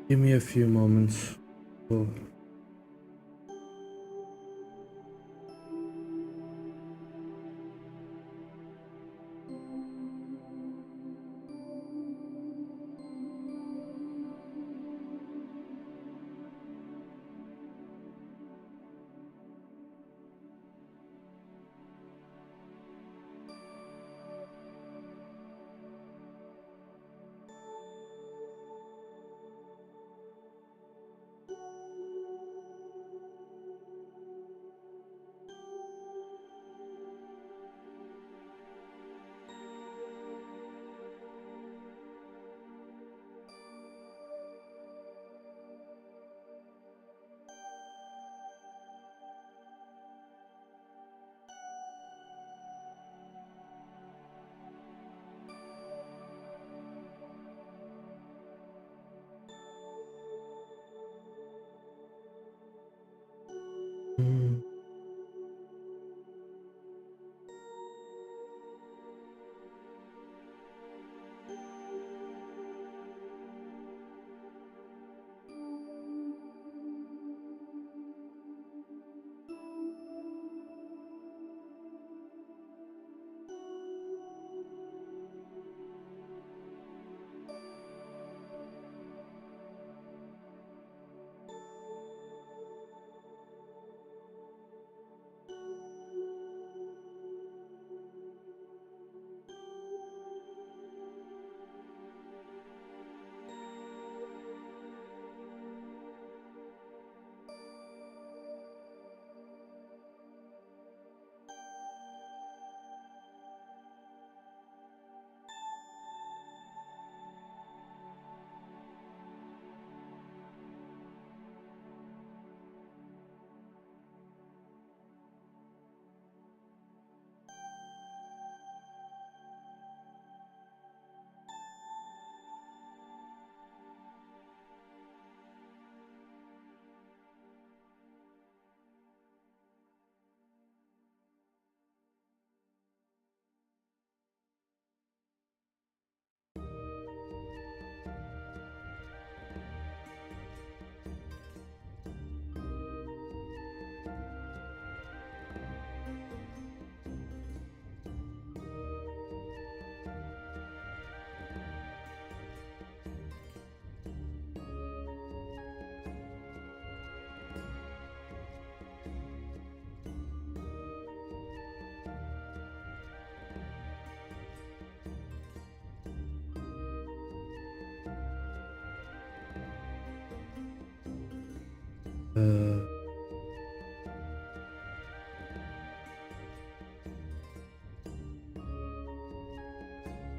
Give me a few moments. Cool. Mm. Uh,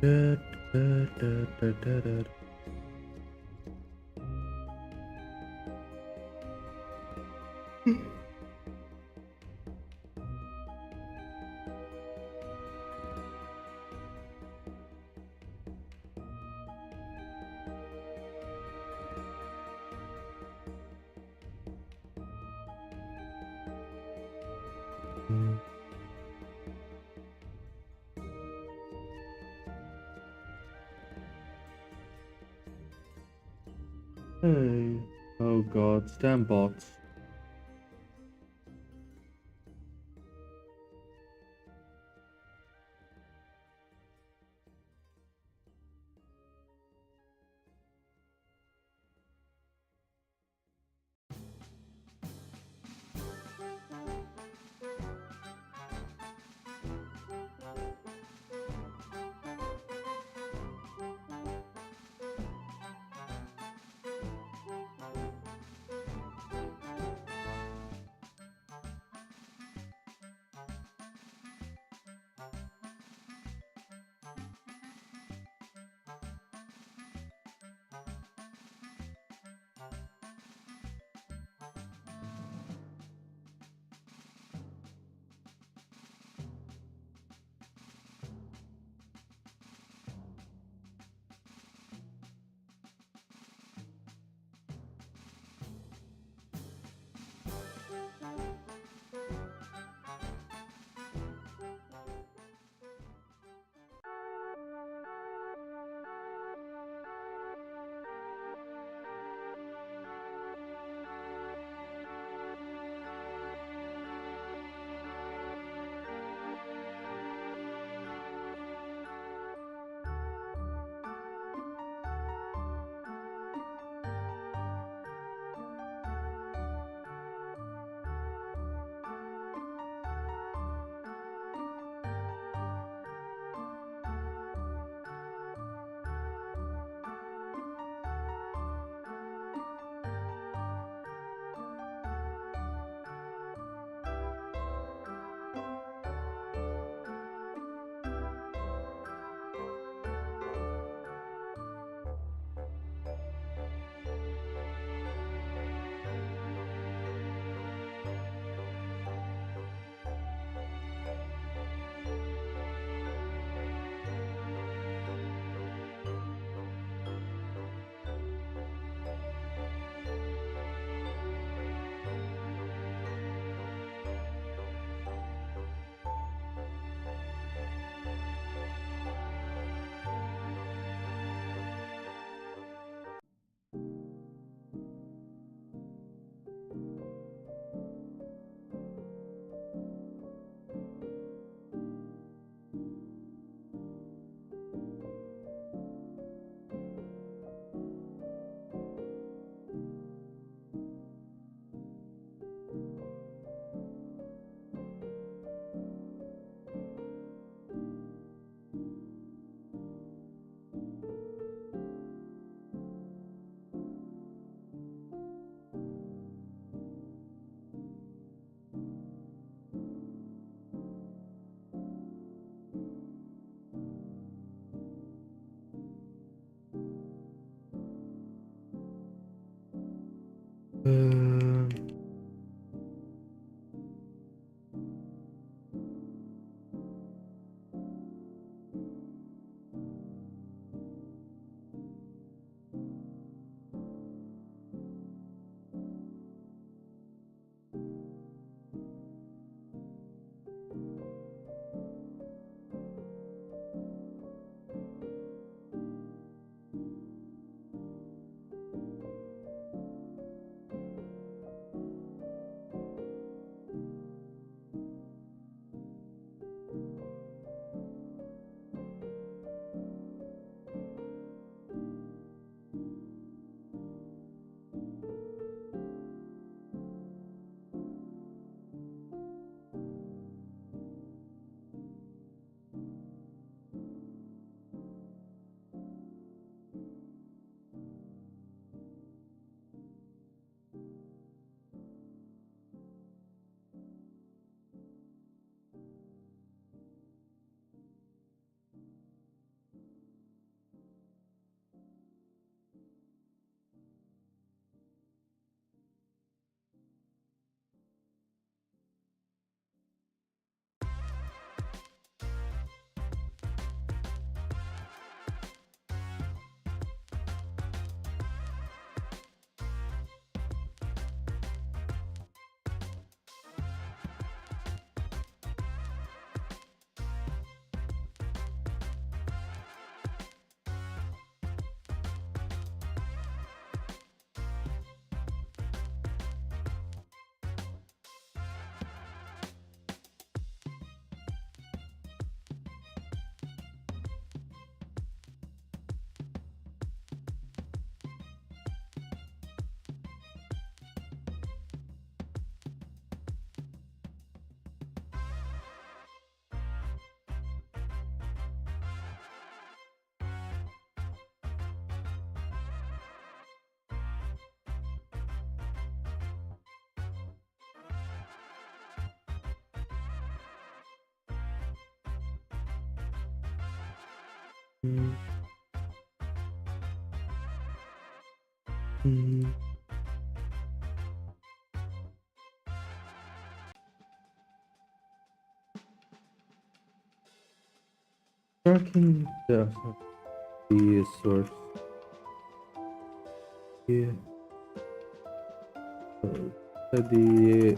da, da, da, da, da, da. Mm. Hey. Oh god, damn bots. Mm, mm. Tracking the source. Yeah. The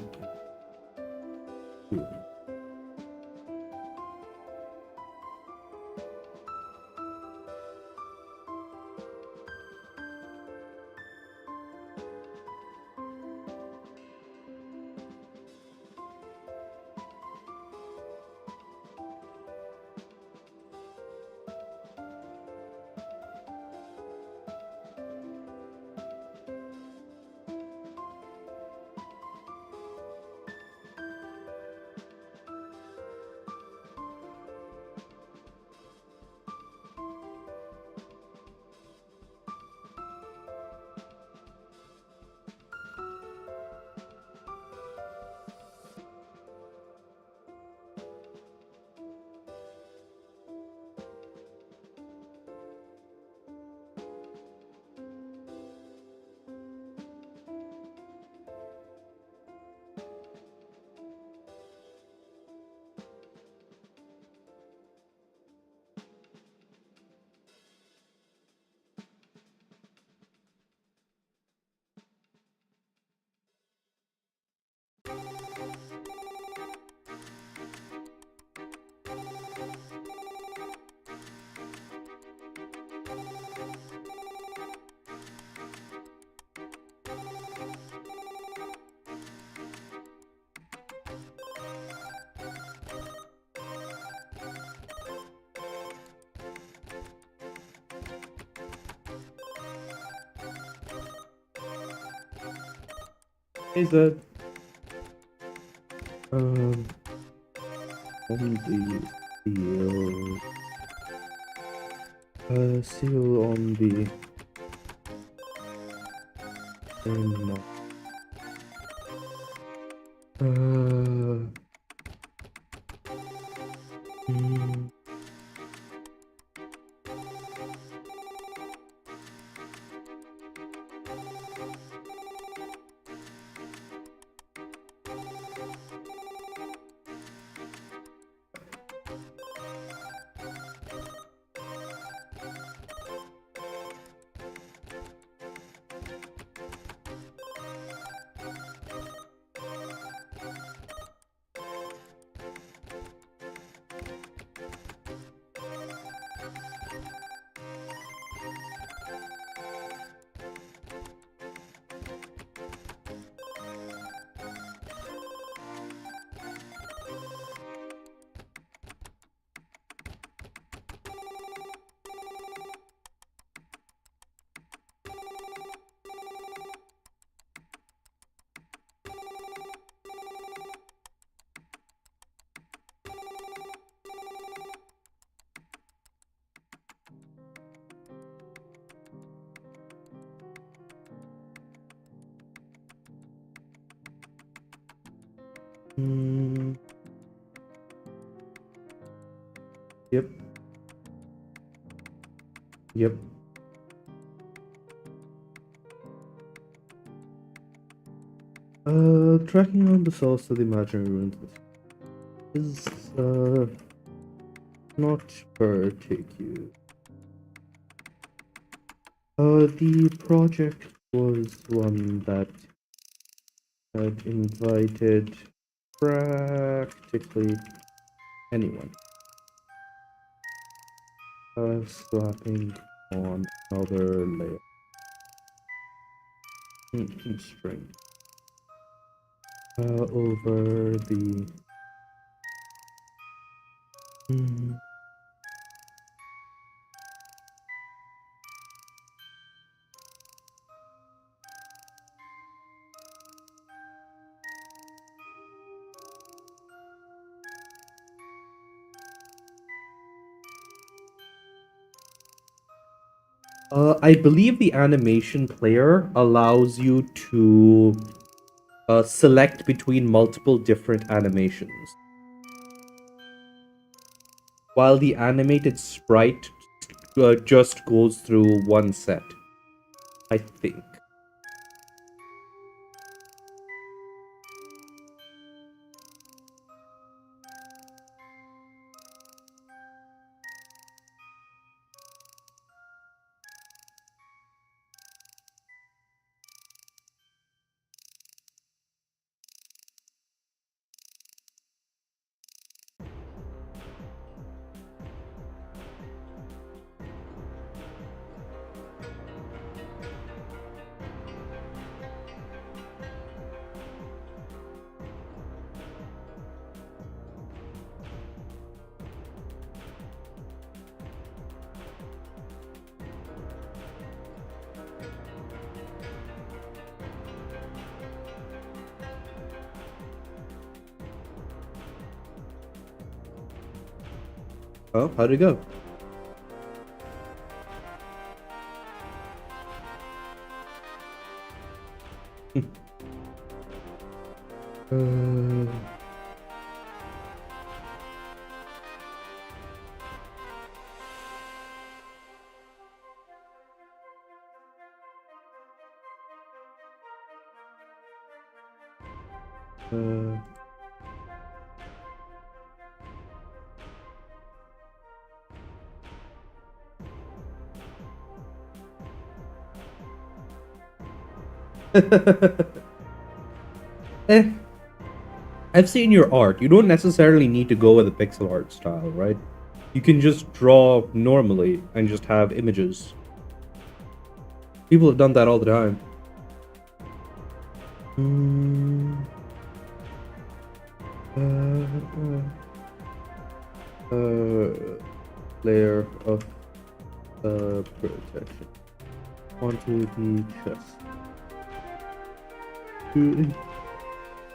is that um on the seal on the mm, mm, yep. Yep. Tracking on the source of the imaginary ruins is not particular. The project was one that had invited practically anyone. Slapping on another layer. String. Over the I believe the animation player allows you to select between multiple different animations, while the animated sprite just goes through one set, I think. Oh, how'd it go? uh... Uh, eh, I've seen your art. You don't necessarily need to go with a pixel art style, right? You can just draw normally and just have images. People have done that all the time. Layer of protection onto the chest.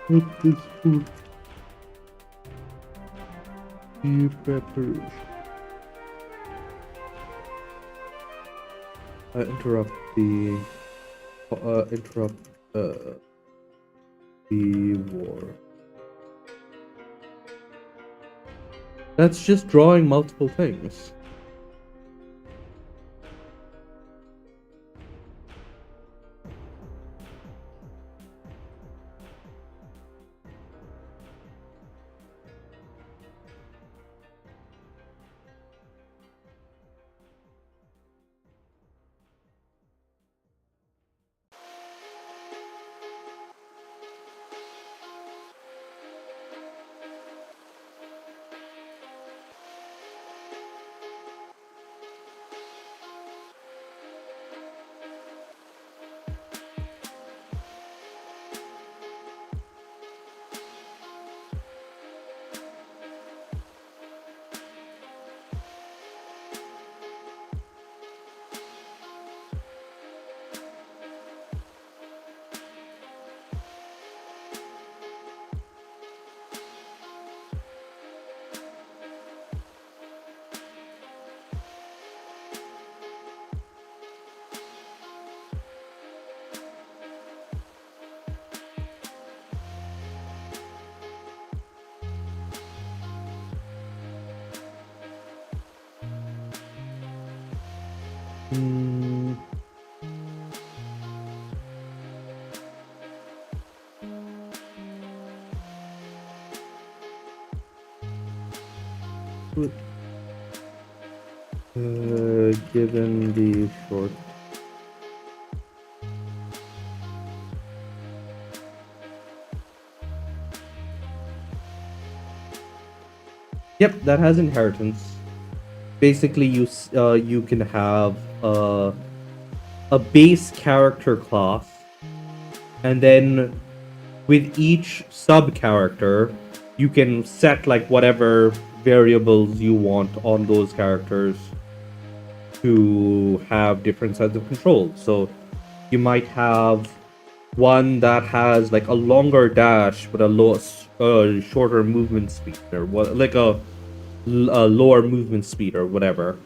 Put this food. The preparation. Interrupt the war. That's just drawing multiple things. Given the short. Yep, that has inheritance. Basically, you can have a base character class, and then with each sub character, you can set like whatever variables you want on those characters to have different sets of controls. So you might have one that has like a longer dash but a shorter movement speed, or what, like a lower movement speed or whatever,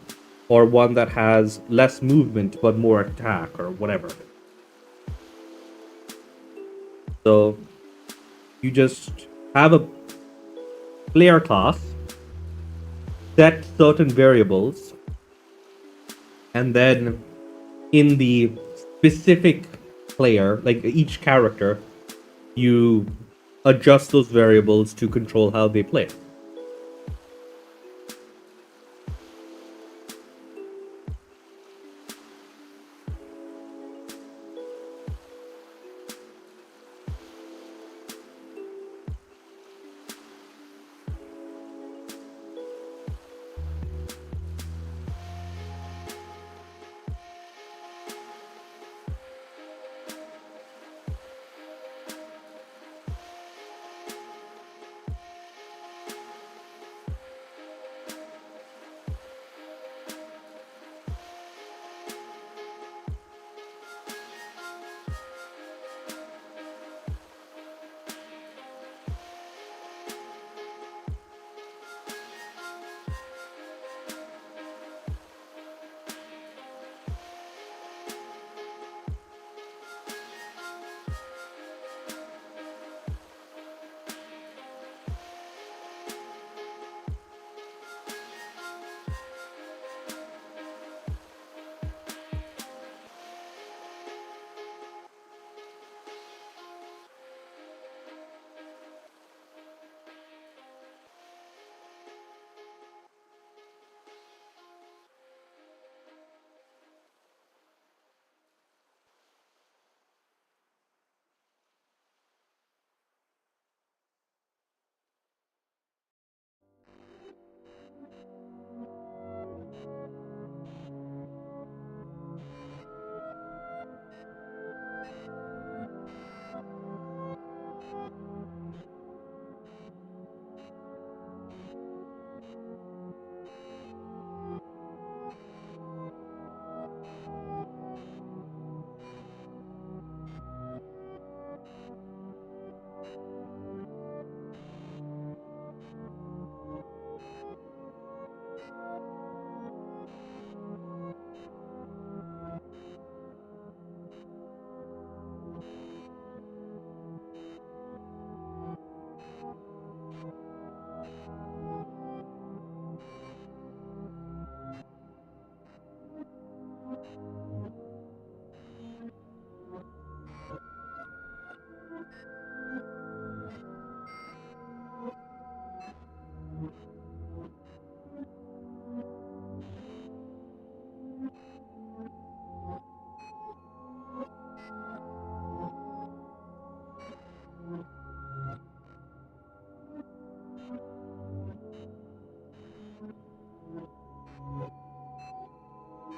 or one that has less movement but more attack or whatever. So you just have a player class, set certain variables, And then in the specific player, like each character, you adjust those variables to control how they play.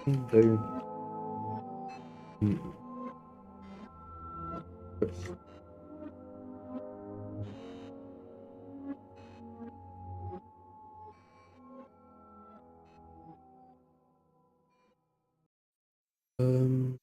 They- Um,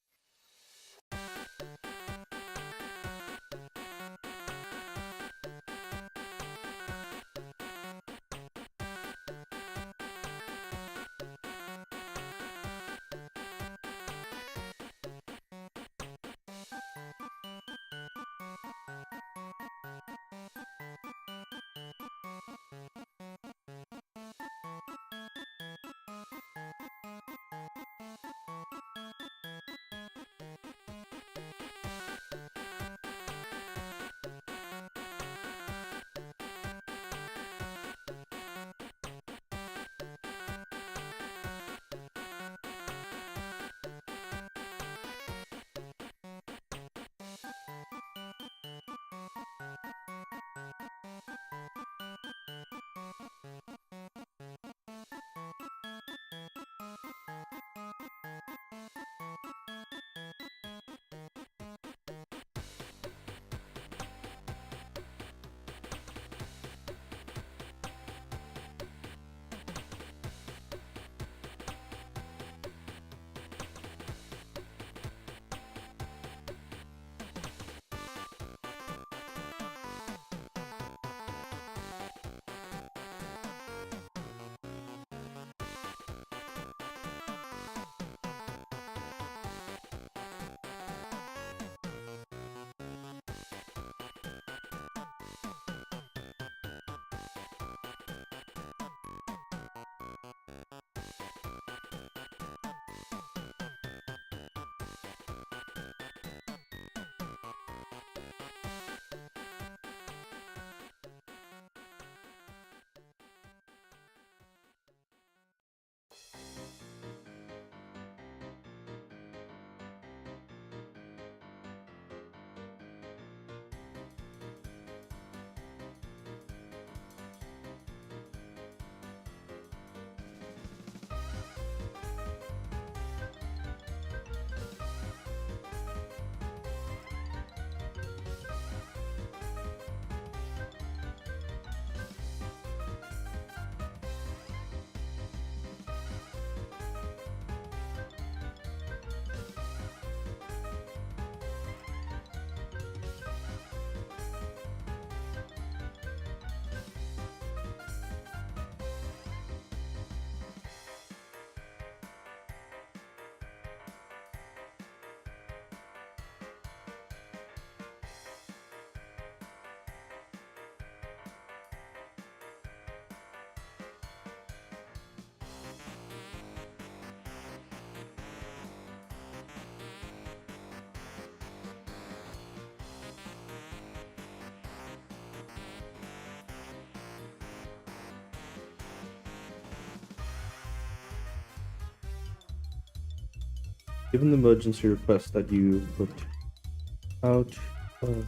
Given the emergency request that you put out, um,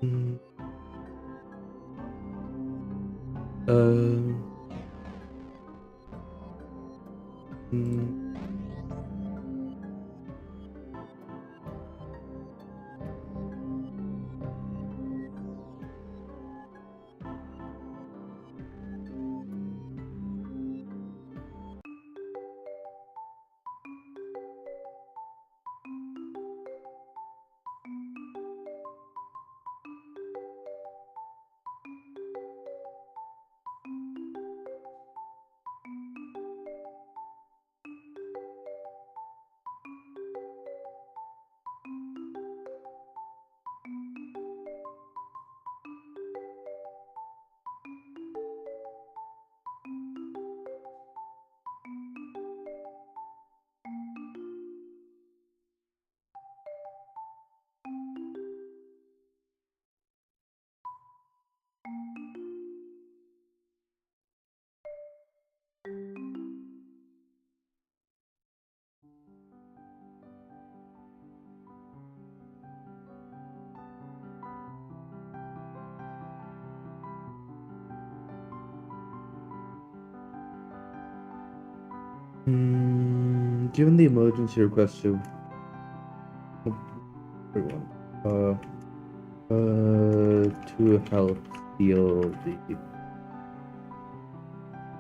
mm, um, mm, given the emergency request of everyone, to help steal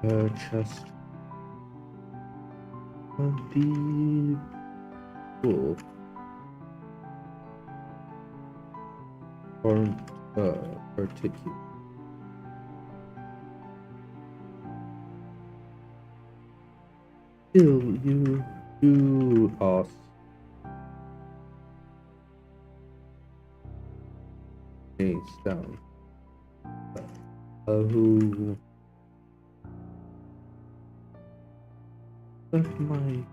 the chest of the wolf or particular. Still, you do ask. Face down. Who left my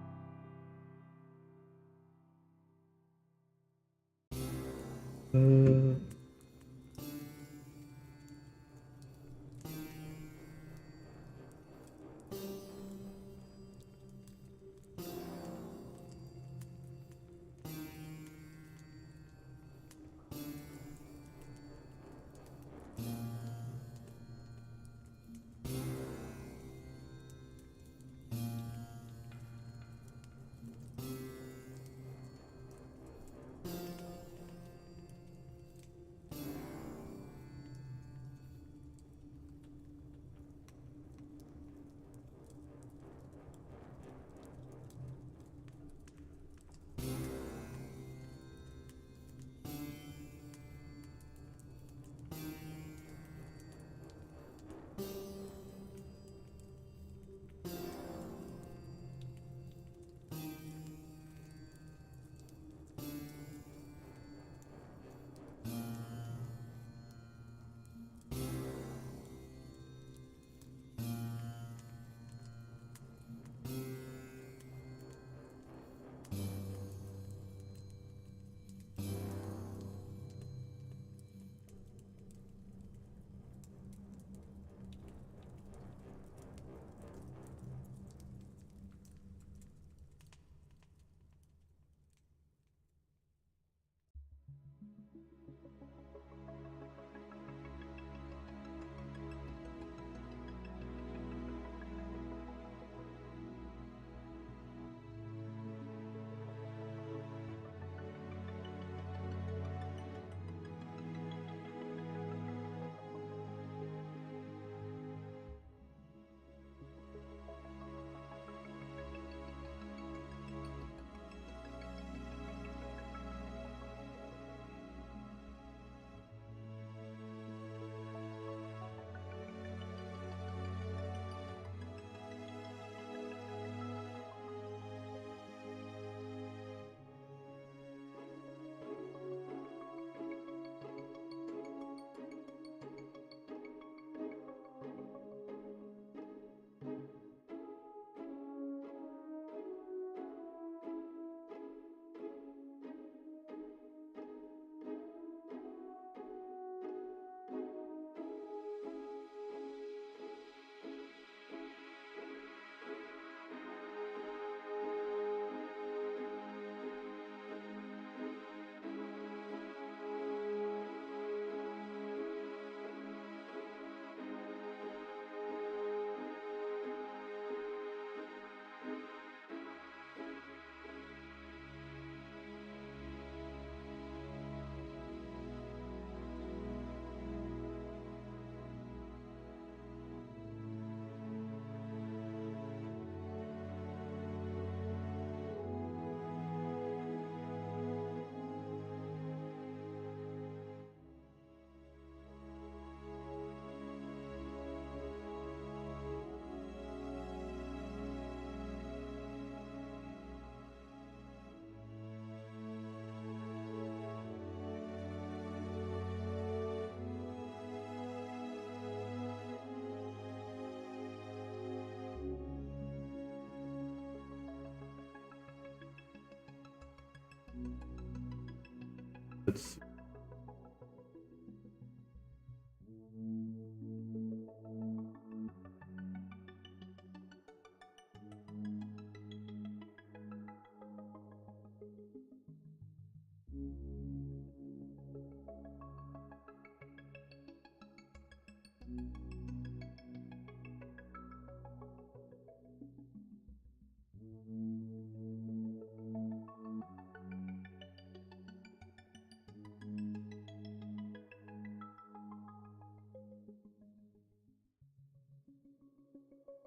Let's see.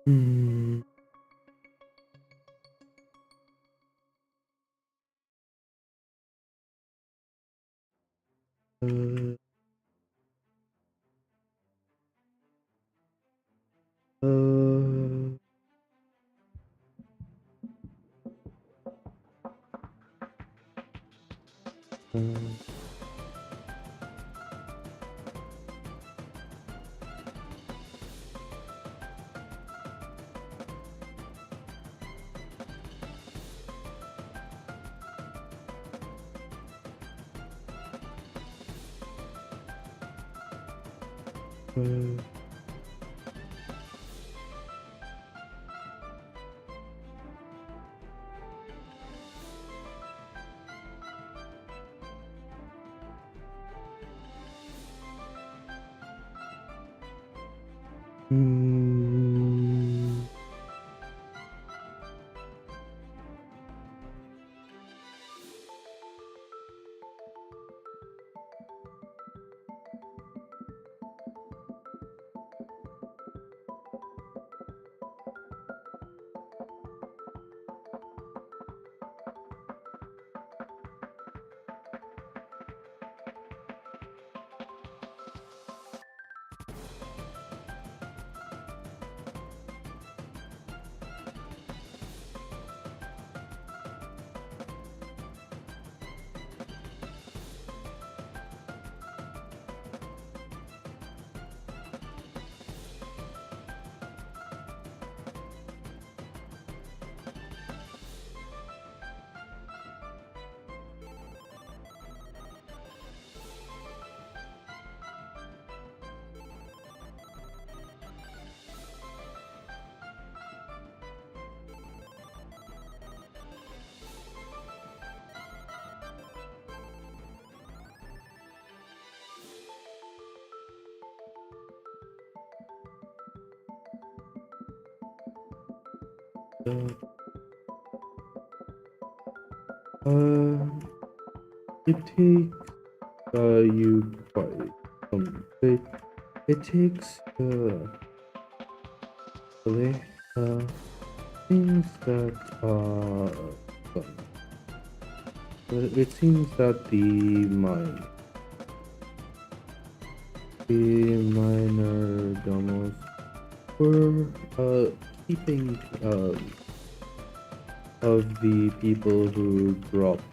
Hmm. Uh, uh, uh, hmm. Uh, it takes you quite it takes the things that fun. It seems that the minor domos were keeping of the people who dropped,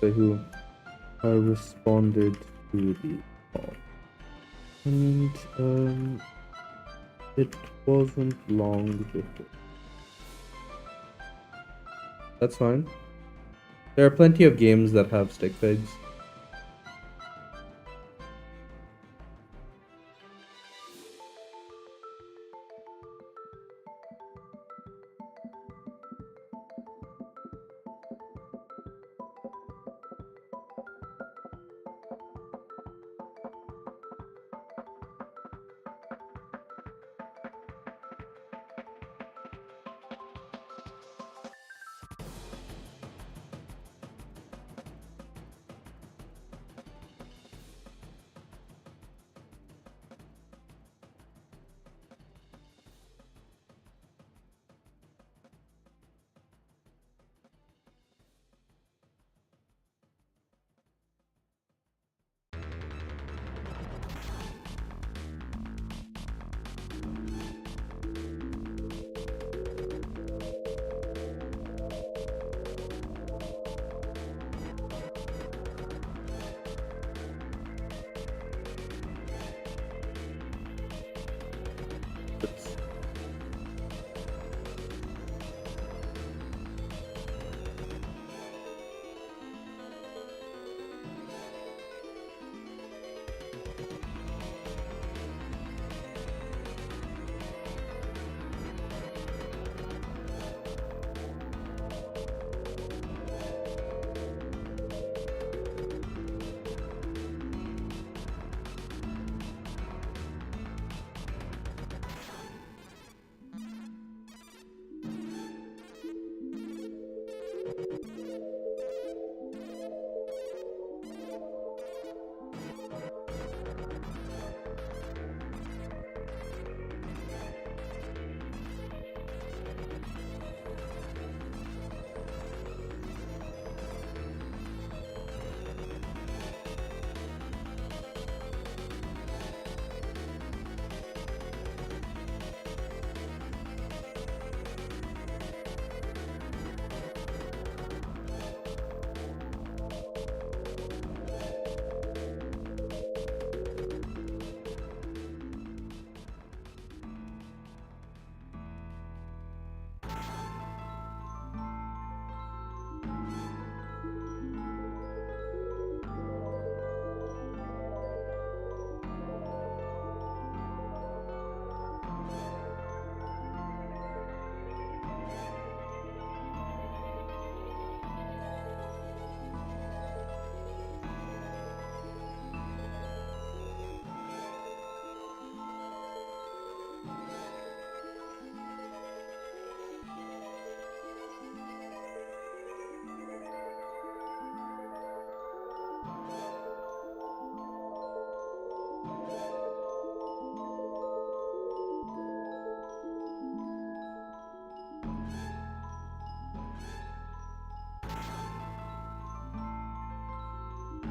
who responded to the call, and it wasn't long before. That's fine. There are plenty of games that have stick figs.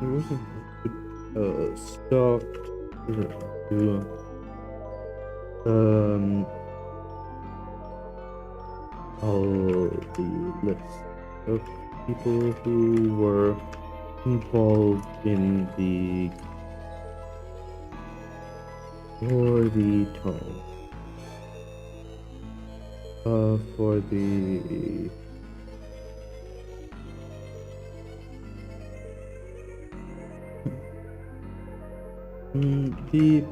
There wasn't stopped to all the list of people who were involved in the for the tone for the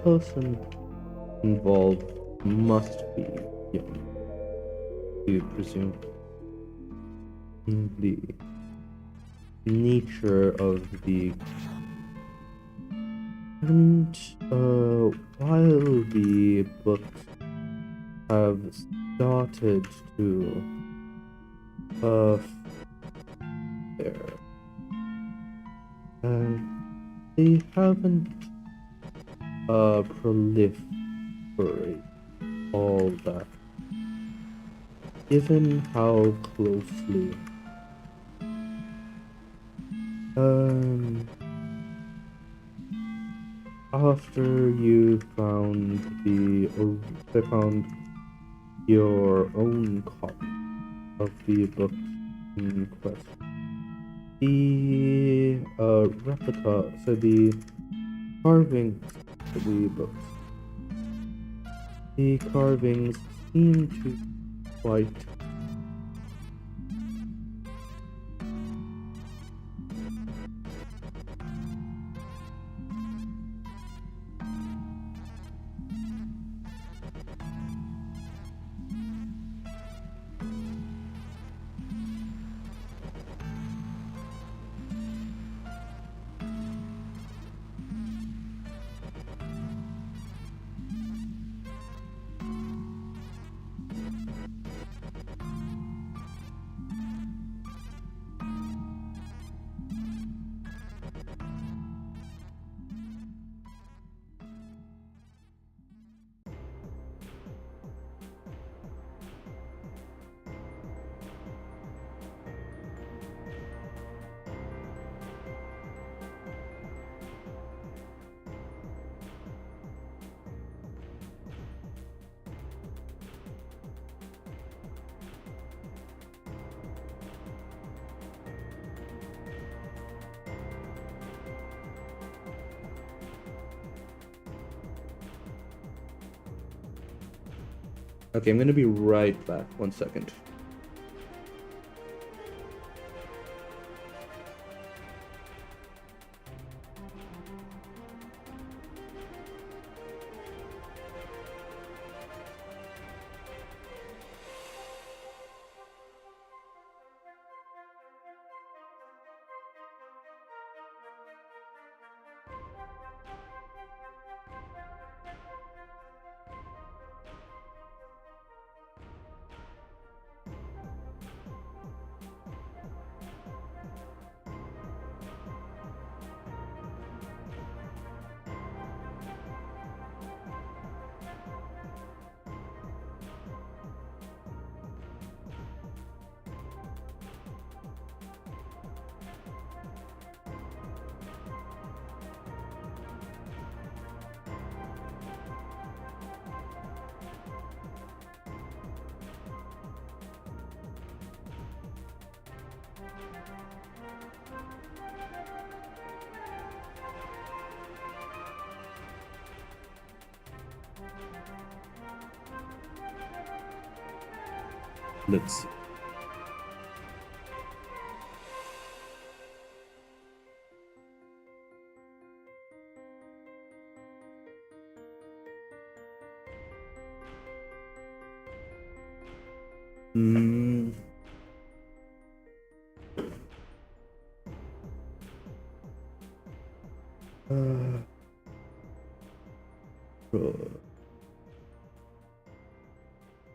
person involved must be young, you presume. The nature of the and while the books have started to there they haven't proliferate all that, given how closely after you found I found your own copy of the book in question. The replica, so the carvings of the books. The carvings seem to quite Okay, I'm gonna be right back. 1 second. Let's see. Hmm.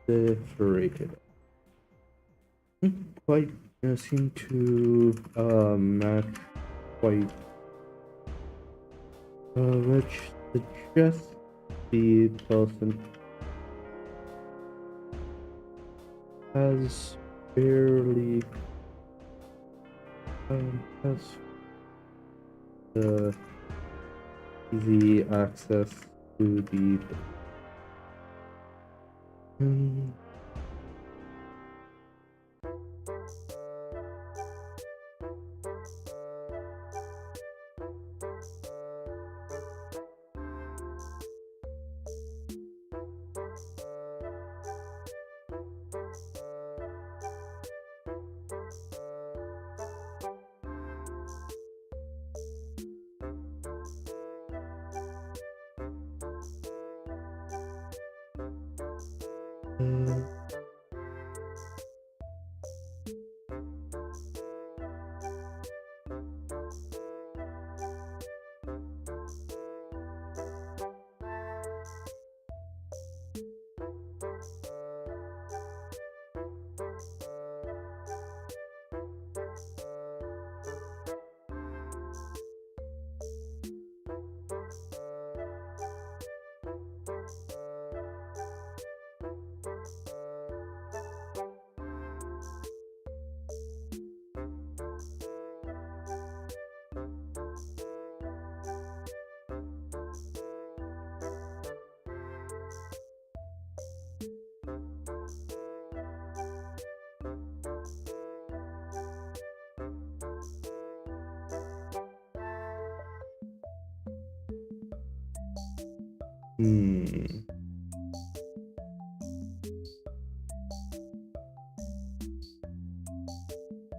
Separated. Quite seem to match quite which suggests the person has barely has easy access to the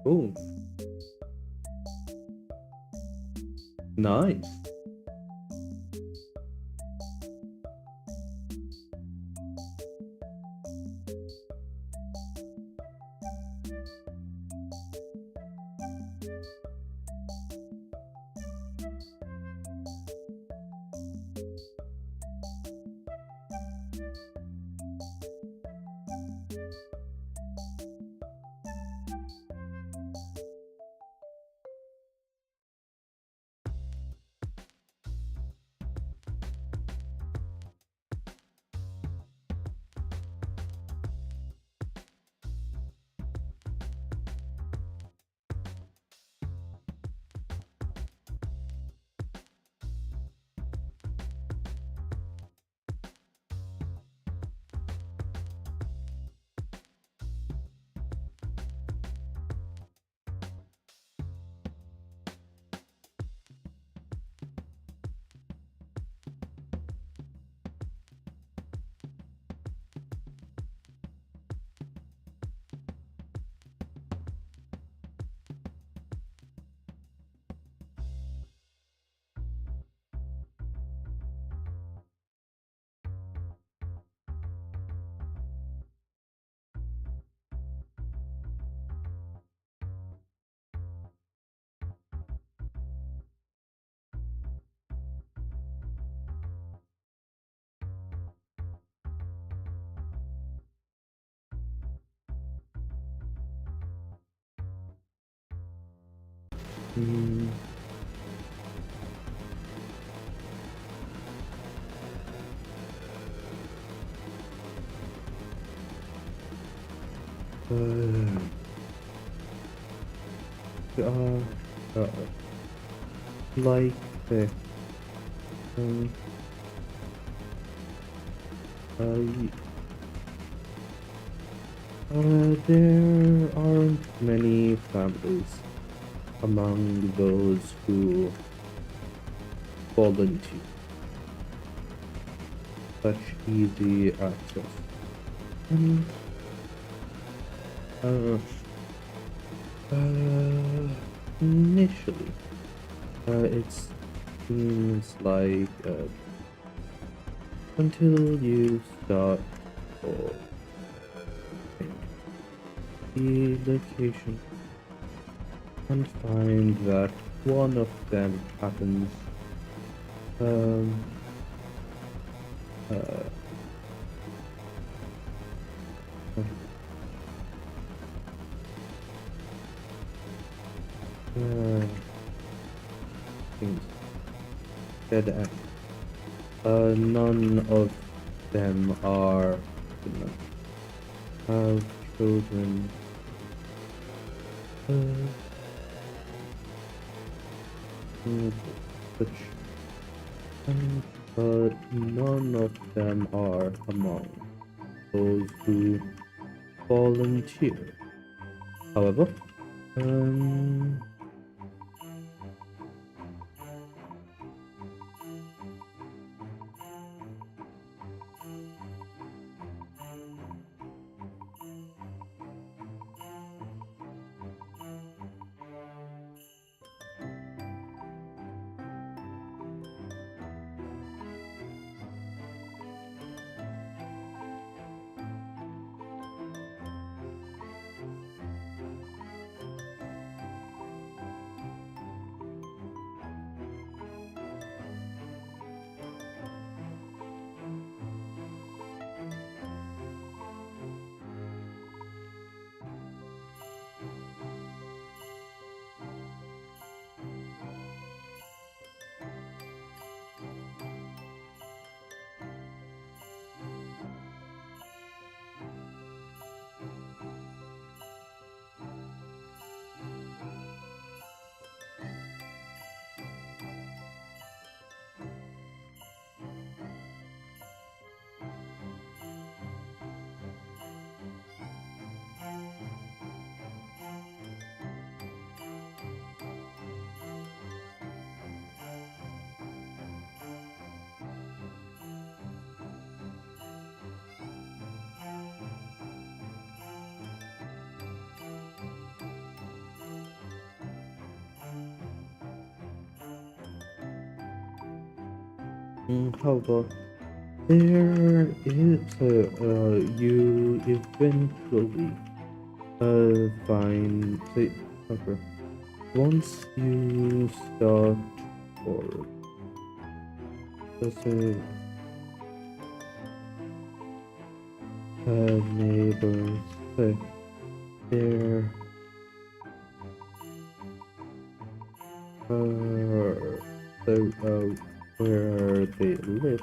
Oh, nice. Mm. Uh, like the um, uh, there aren't many families among those who fall into such easy access. Uh, Initially, it seems like until you start or the location and find that one of them happens um uh, things dead end. None of them are gonna have children. Uh, such, but none of them are among those who volunteer. However, um, however, there is you eventually find say okay, once you start or let's say neighbors say there so where they live,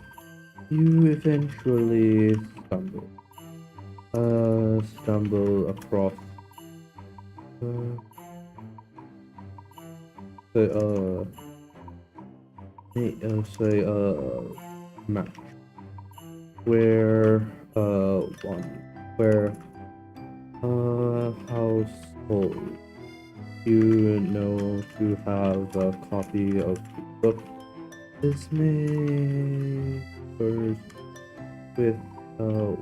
you eventually stumble across uh, the say match where one where household you know to have a copy of the book is made first with uh,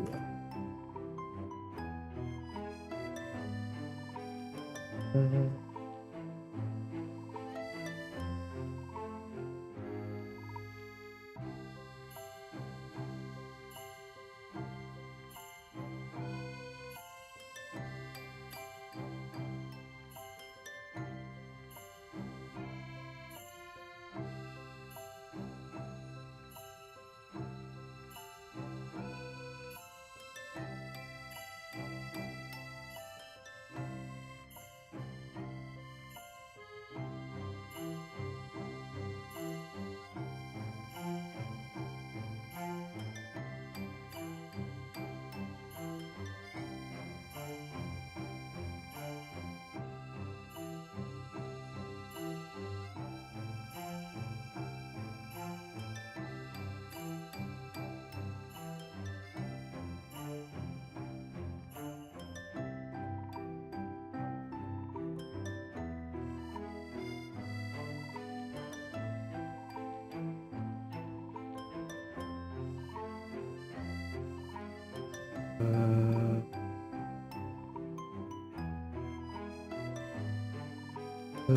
Uh,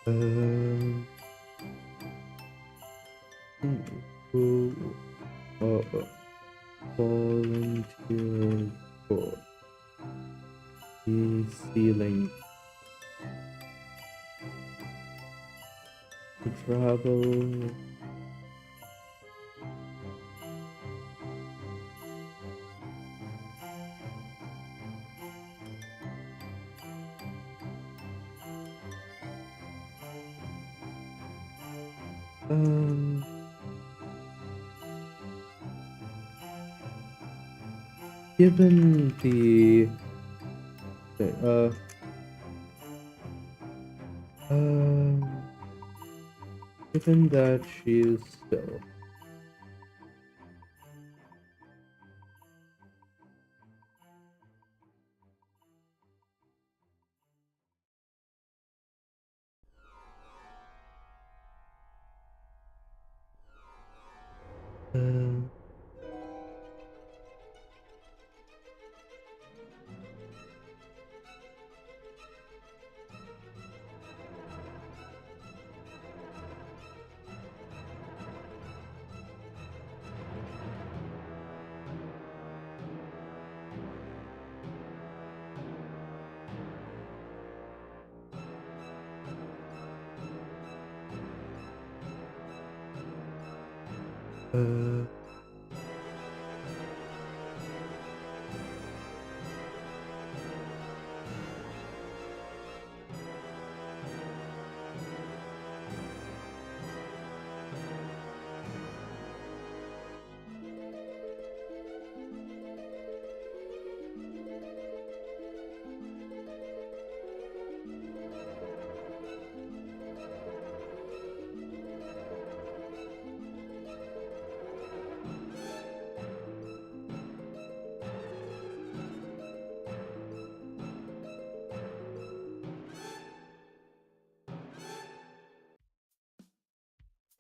um, who volunteered for the ceiling to travel? Um, given the uh, um, given that she's still uh, uh,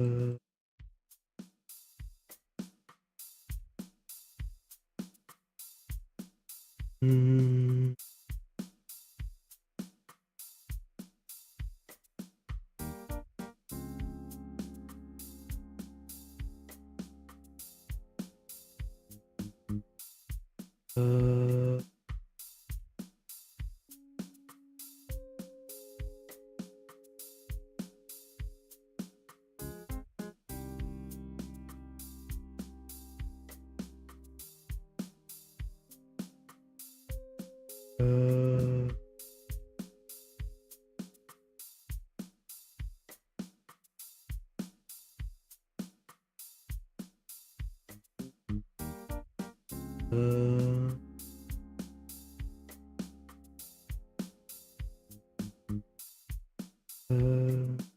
uh, mm, uh, uh, uh, uh,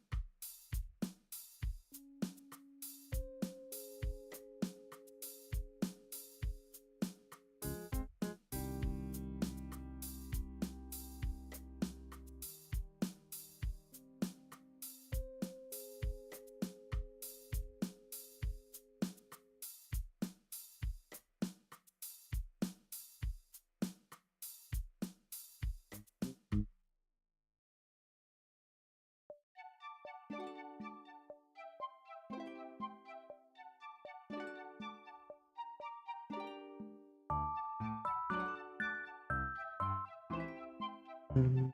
mm,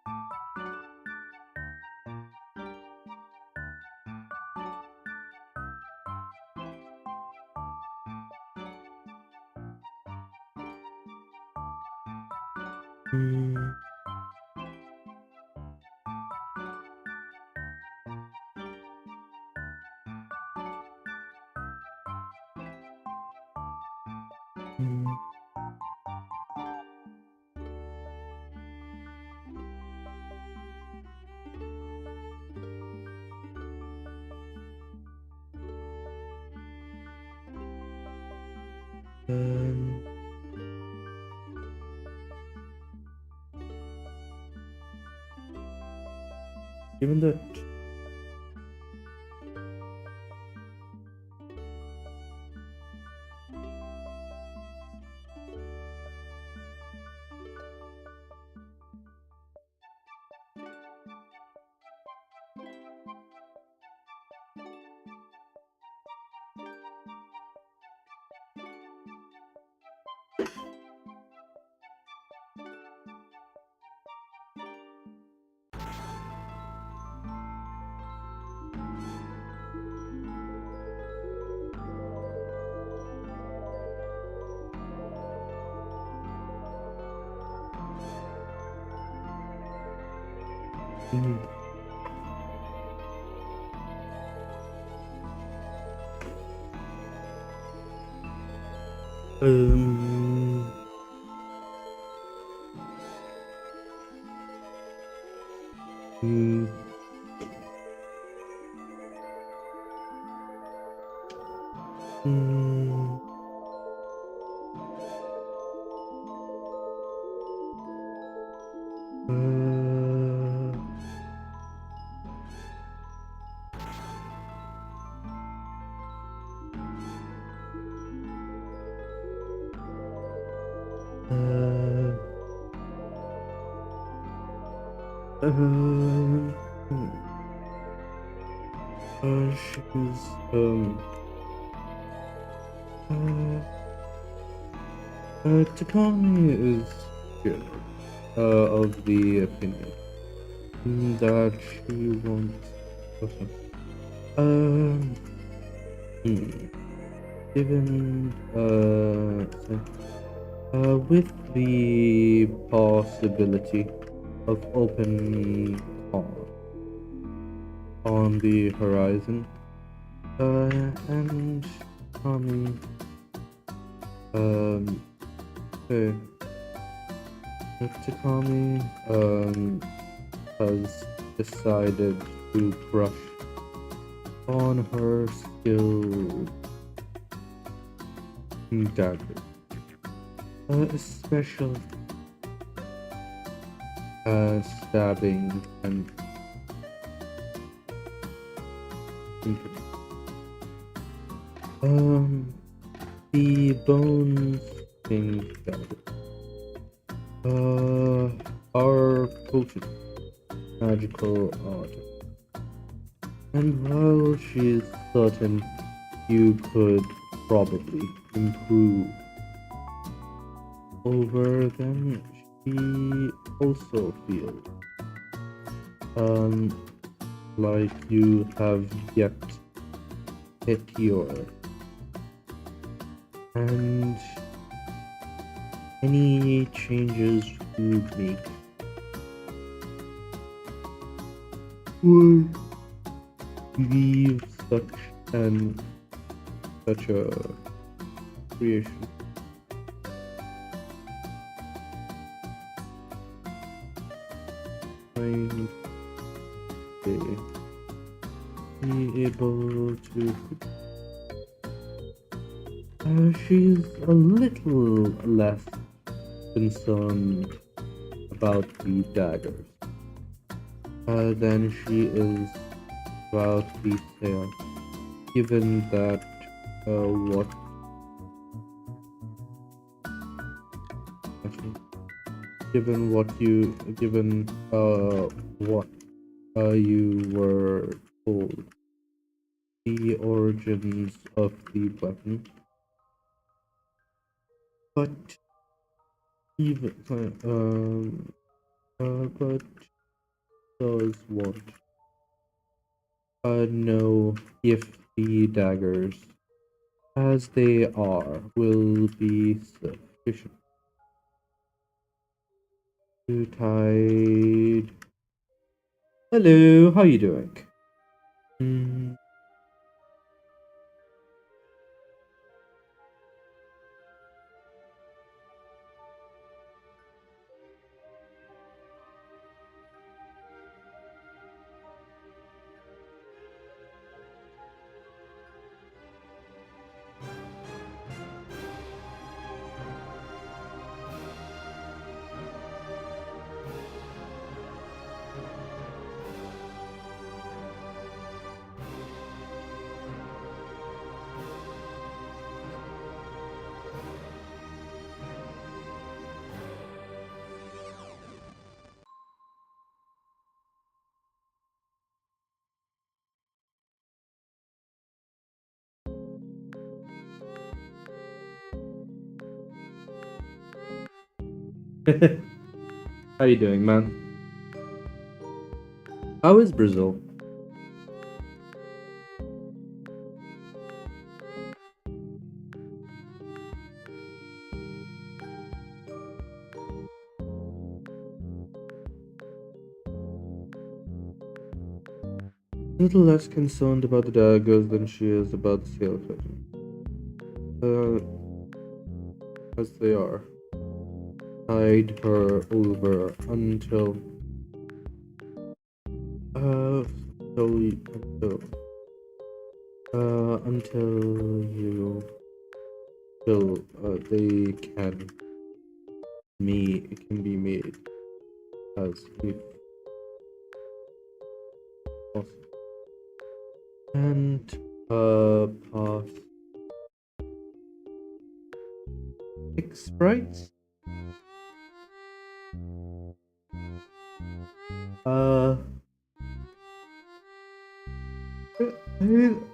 mm, mm, um, given that Mhm. Um. Mm, mm, uh, uh, um, hmm. She's uh, Takami is good. Of the opinion that she wants. Okay. Um. Hmm. Given with the possibility of open call on the horizon, and Tommy, um, okay, Takami, has decided to brush on her skill dagger, especially stabbing and injury. Um, the bones thing dagger, are potent magical art, and while she is certain you could probably improve over them, she also feels um like you have yet hit your and any changes you make would leave an such a creation. Might be able to. She's a little less concerned about the daggers than she is about the tail, given that what actually, given what you were told the origins of the weapon, but even but does want know if the daggers as they are will be sufficient to tide. Hello, how you doing? Mm, how you doing, man? How is Brazil? A little less concerned about the daggers than she is about the sail curtain. As they are. Tied her over until slowly until you till they can be made as if possible. And pass 6 sprites.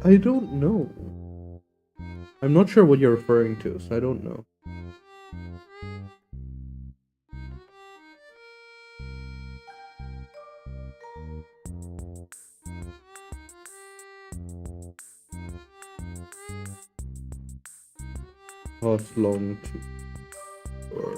I don't know. I'm not sure what you're referring to, so I don't know. Pass long to or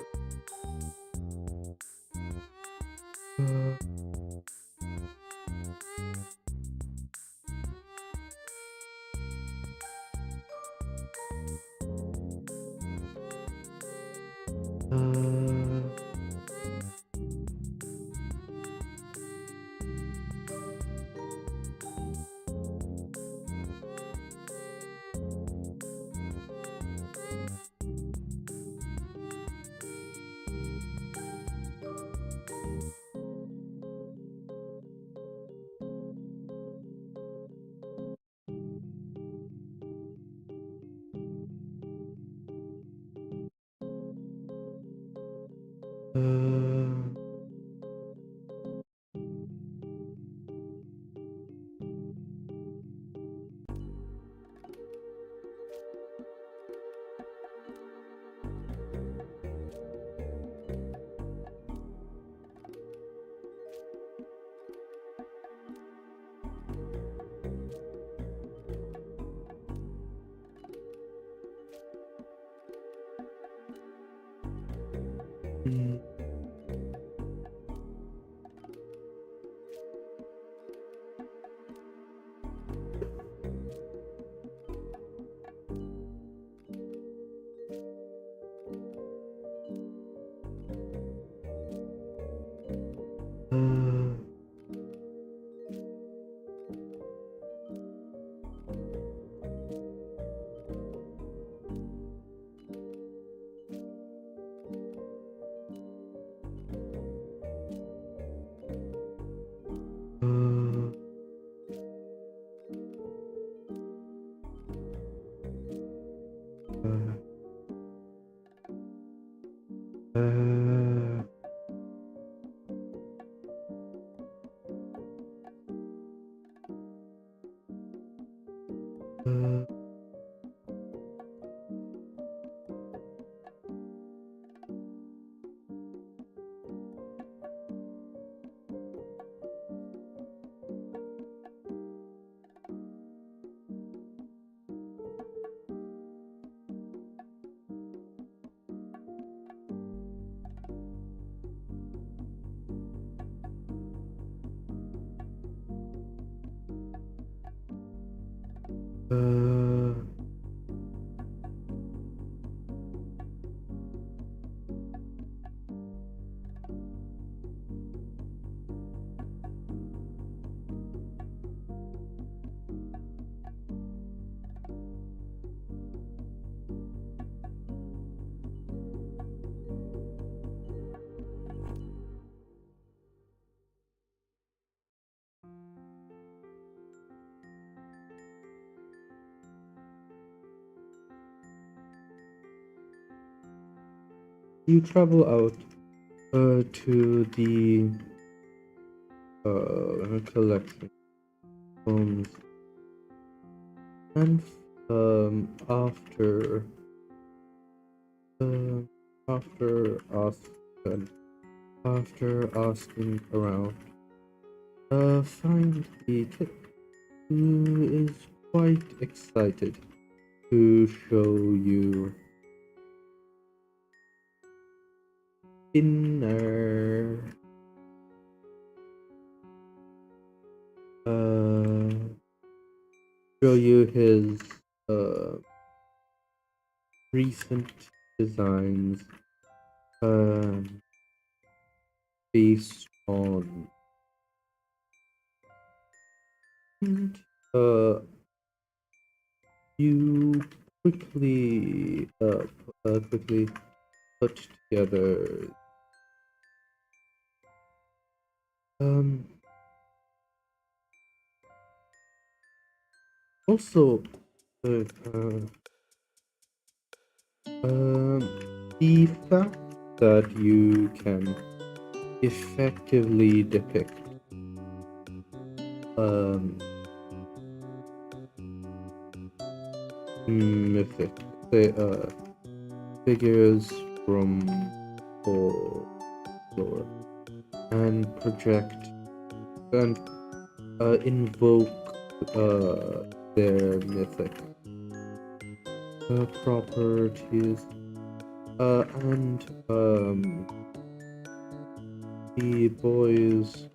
you travel out to the collection homes, and after after asking around, find the kid who is quite excited to show you dinner. show you his recent designs based on uh you quickly put together um also uh, uh, the fact that you can effectively depict um mythic say, figures from folklore and project and invoke their mythic properties and the boy's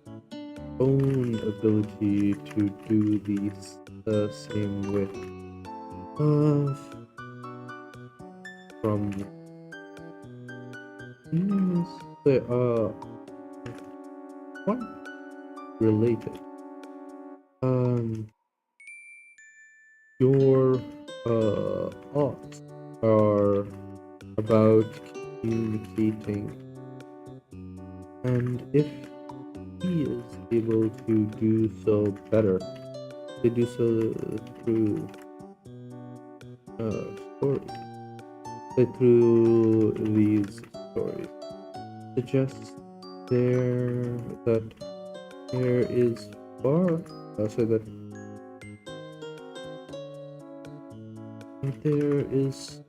own ability to do these the same with from they are quite related. Your thoughts are about communicating, and if he is able to do so better, to do so through stories, through these stories, suggests there that there is far, so that there is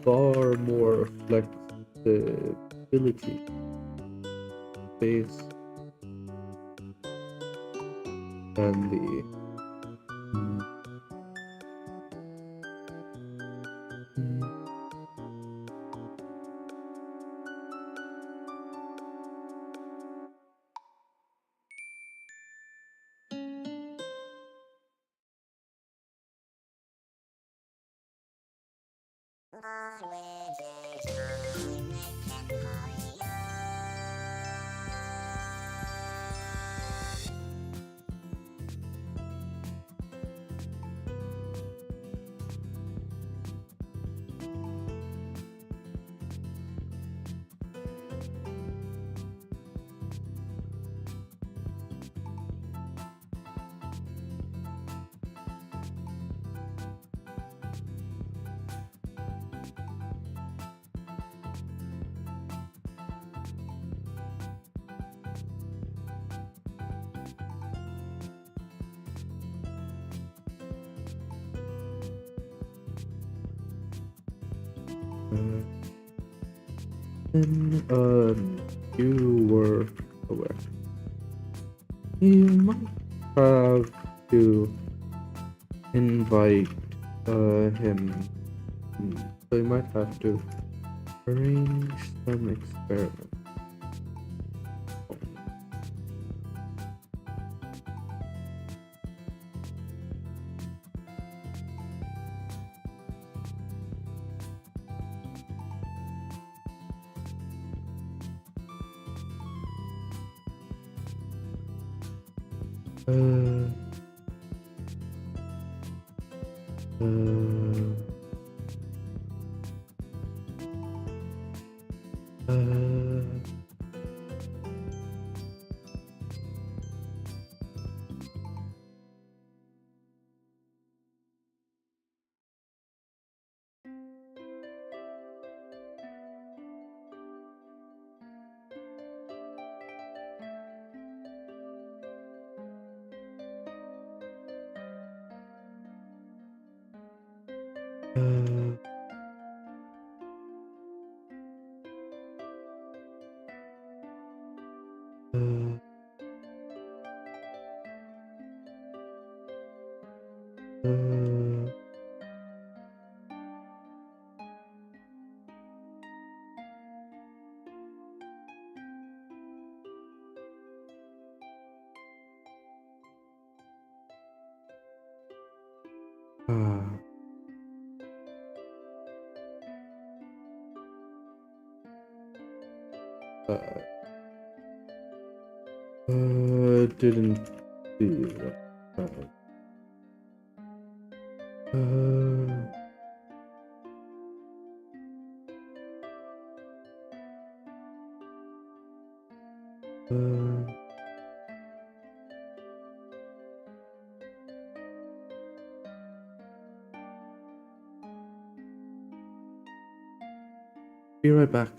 far more flexibility space than the then you were aware. You might have to invite him. So you might have to arrange some experiments. Uh, uh, uh, Uh, didn't do that. Be right back.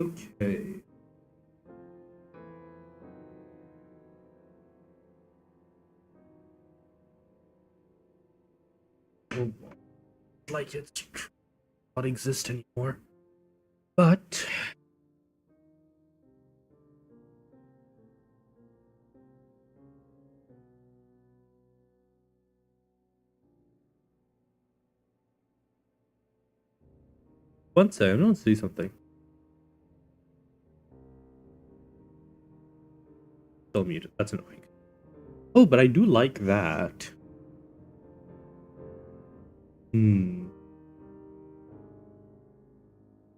Okay. Oh, like it not exist anymore. But one second, I want to see something. Still muted. That's annoying. Oh, but I do like that.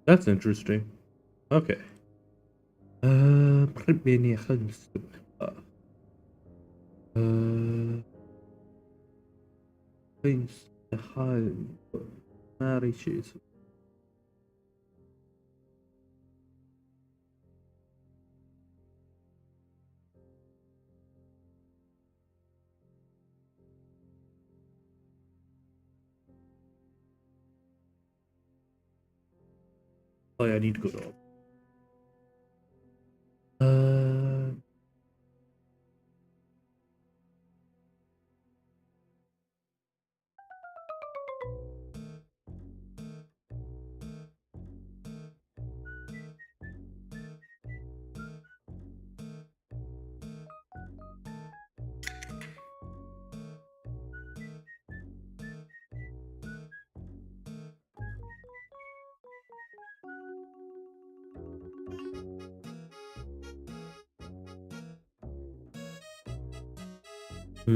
That's interesting. Okay. خليني نستبق. فين حال ما أدري شيء اسمه. Oh, yeah, I need to go to. Do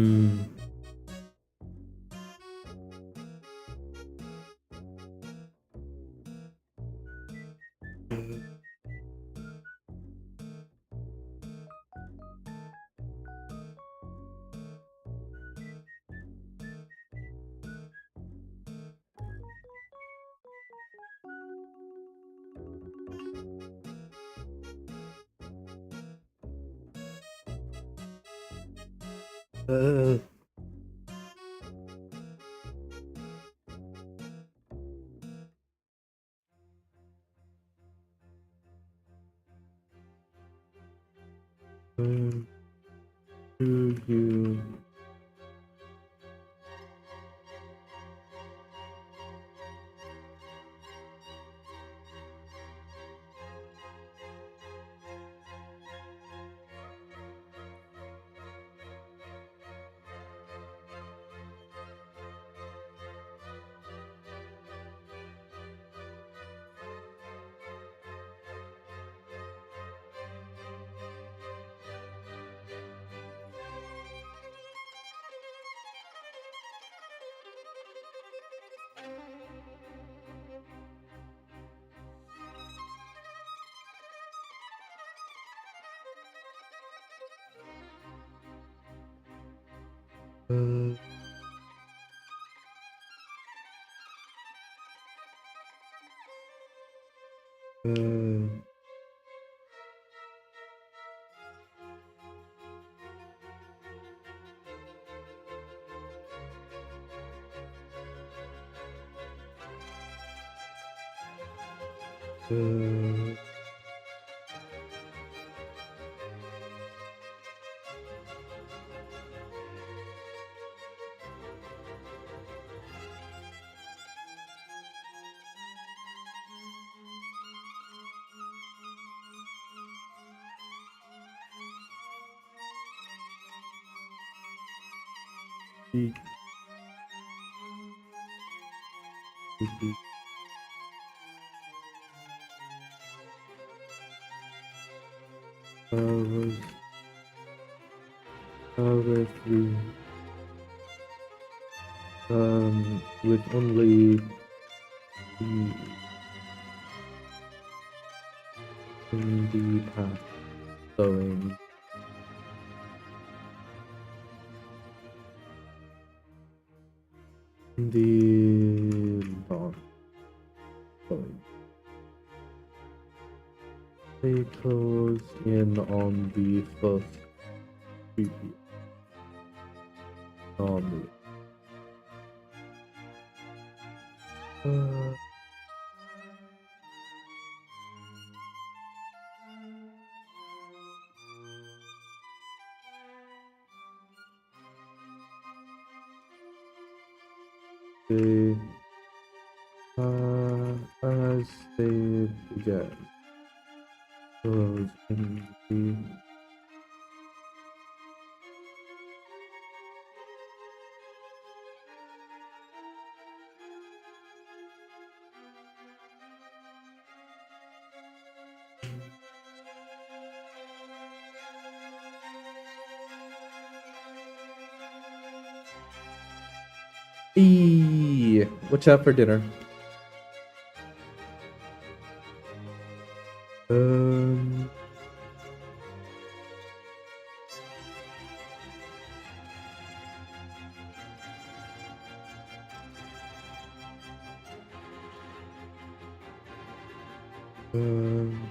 you with with only the path going the long going. They close in on the first preview. Normally. they as they began. Those in the what's up for dinner? Um, um,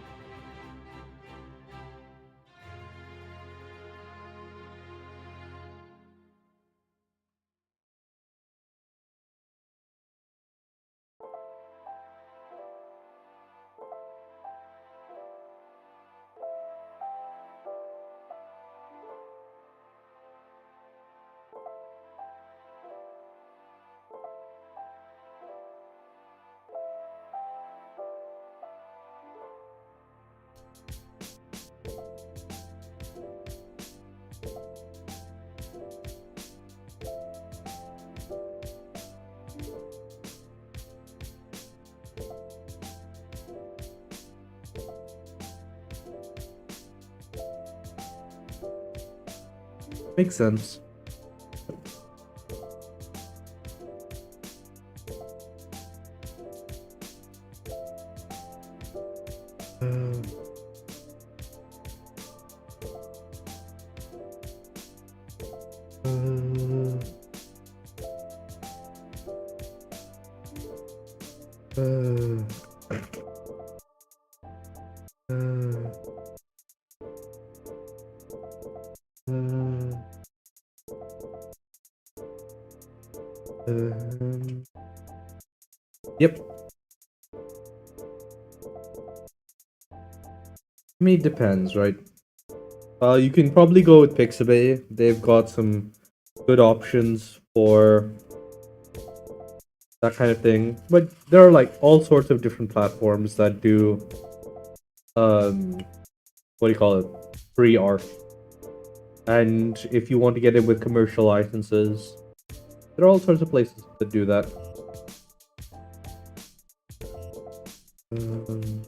makes sense. Uh, uh, uh, uh, um, yep. I mean, it depends, right? You can probably go with Pixabay. They've got some good options for that kind of thing. But there are like all sorts of different platforms that do um what do you call it? Free art. And if you want to get it with commercial licenses, there are all sorts of places that do that. Um,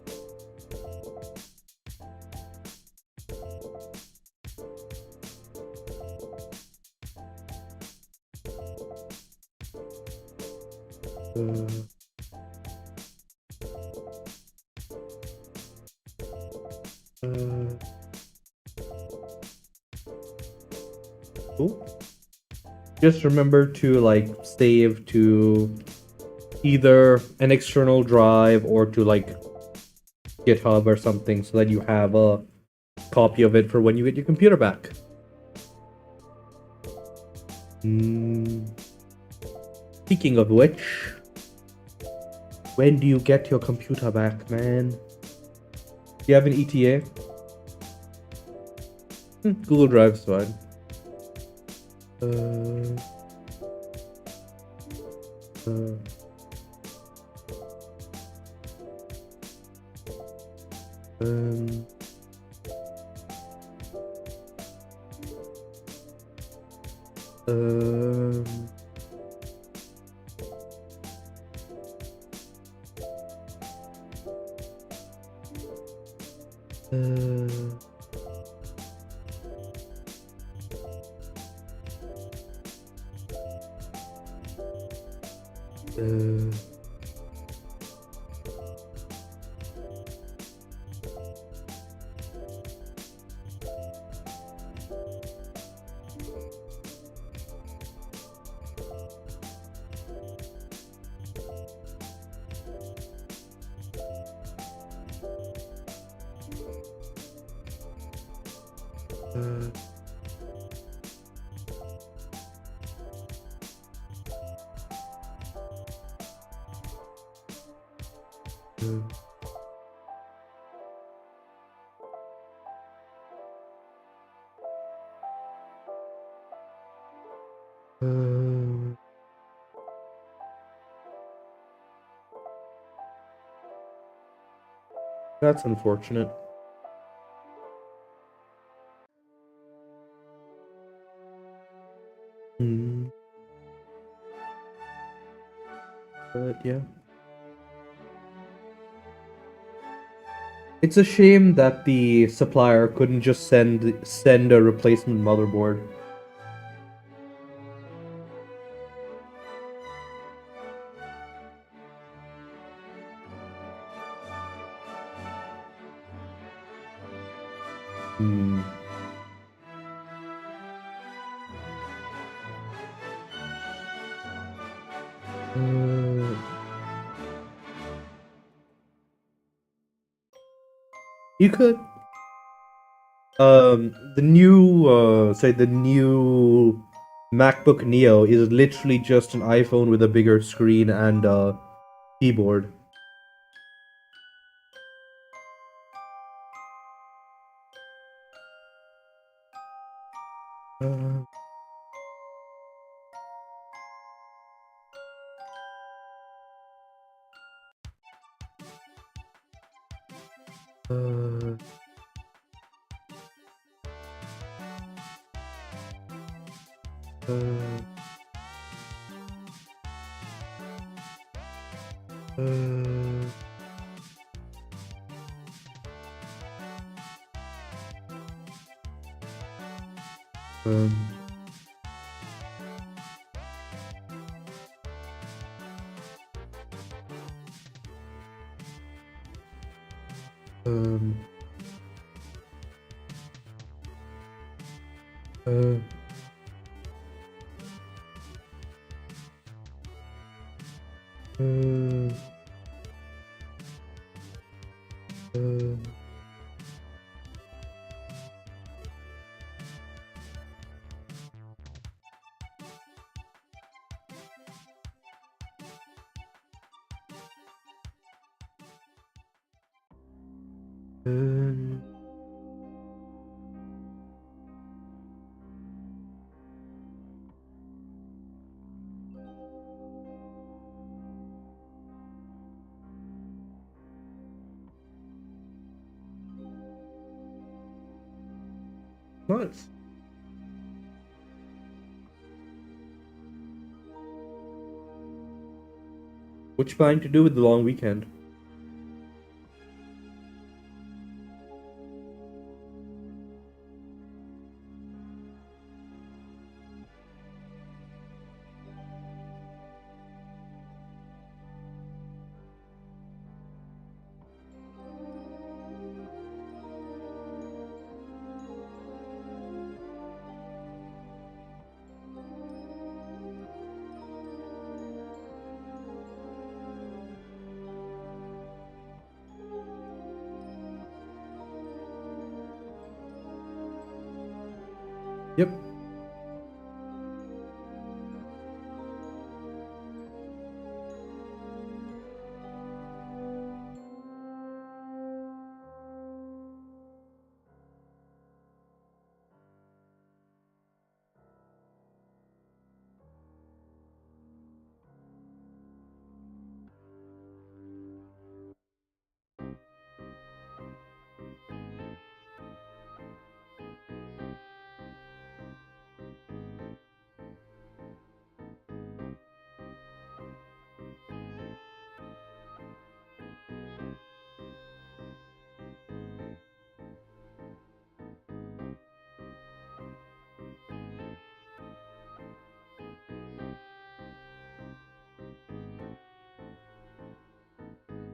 uh, uh, cool. Just remember to like save to either an external drive or to like GitHub or something so that you have a copy of it for when you get your computer back. Mm. Speaking of which, when do you get your computer back, man? Do you have an ETA? Google Drive's fine. Uh, uh, um, um, uh, uh, uh, uh, That's unfortunate. But yeah. It's a shame that the supplier couldn't just send a replacement motherboard. Hmm. You could. The new MacBook Neo is literally just an iPhone with a bigger screen and a keyboard. Uh, uh, uh, uh, um, um, uh, uh, uh, um, nice. What you planning to do with the long weekend? Yep.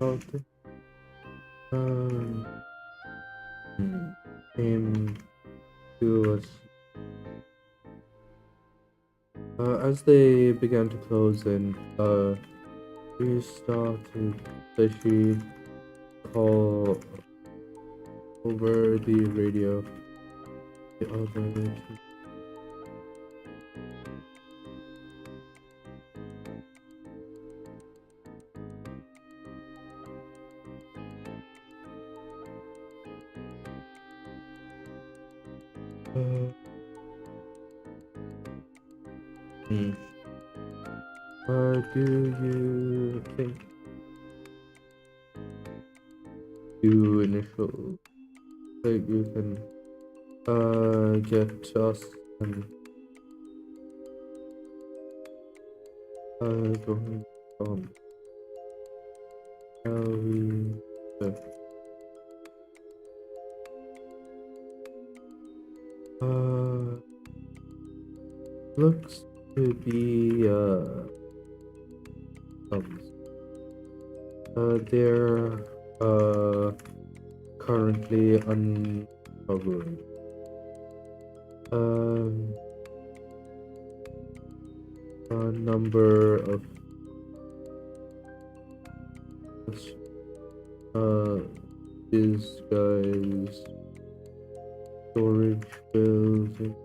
Okay. Um, MQS. As they began to close in, we started the she call over the radio. The other. Uh, hmm. Do you think do initial, like you can get us and going from LV looks to be they're currently uncovering a number of these guys storage building.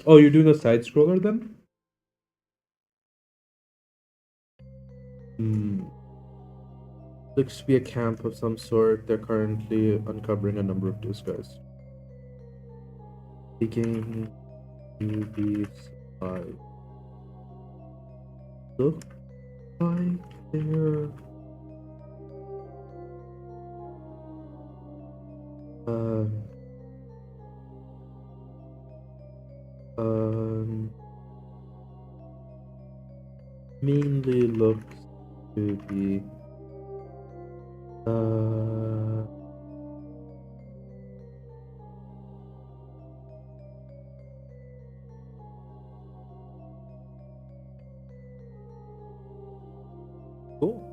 Oh, you're doing a side scroller then? Looks to be a camp of some sort. They're currently uncovering a number of these guys. Speaking to be supplied. Look like they're mainly looks to be cool.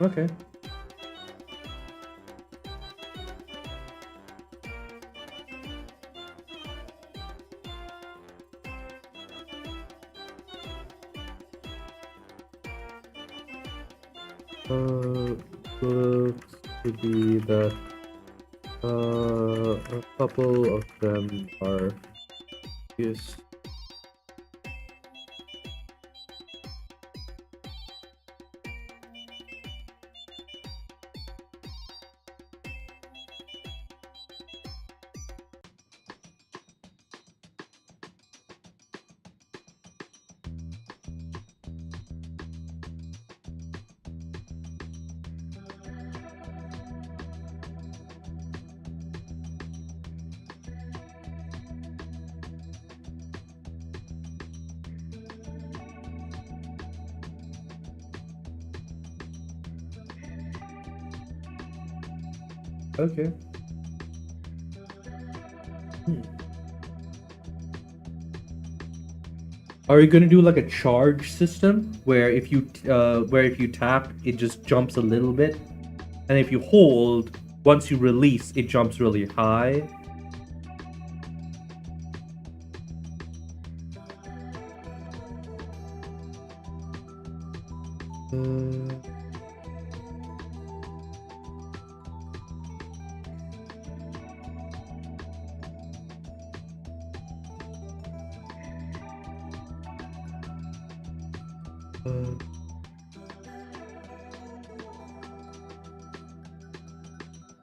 Okay. Looks to be that a couple of them are used. Okay. Are you gonna do like a charge system where if you tap, it just jumps a little bit, and if you hold, once you release, it jumps really high?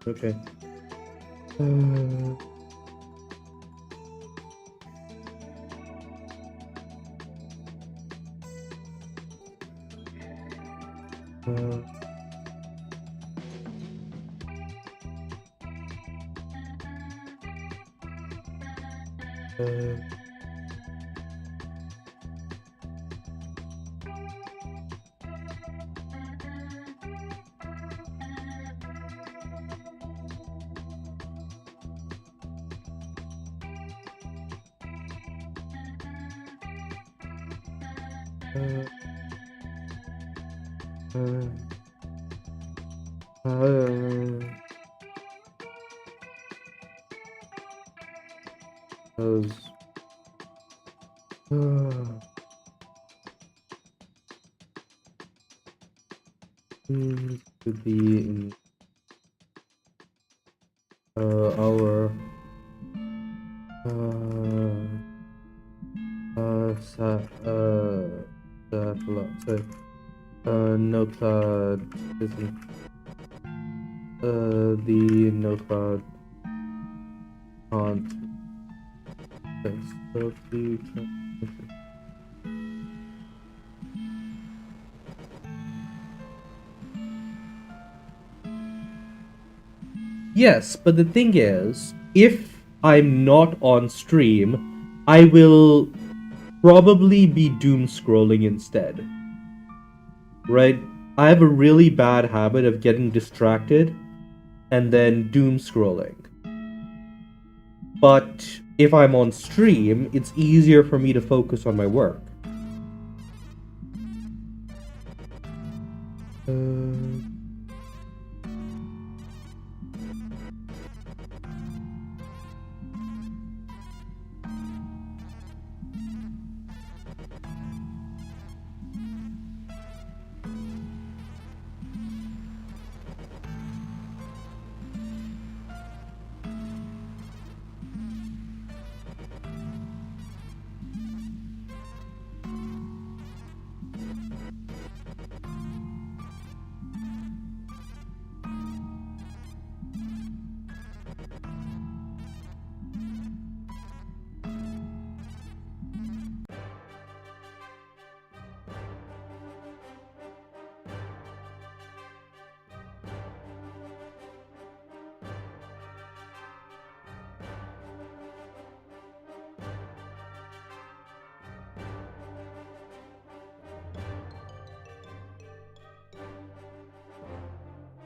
Okay. Could be in our sorry, no cloud isn't the no cloud can't so the Yes, but the thing is, if I'm not on stream, I will probably be doom scrolling instead. Right? I have a really bad habit of getting distracted and then doom scrolling. But if I'm on stream, it's easier for me to focus on my work.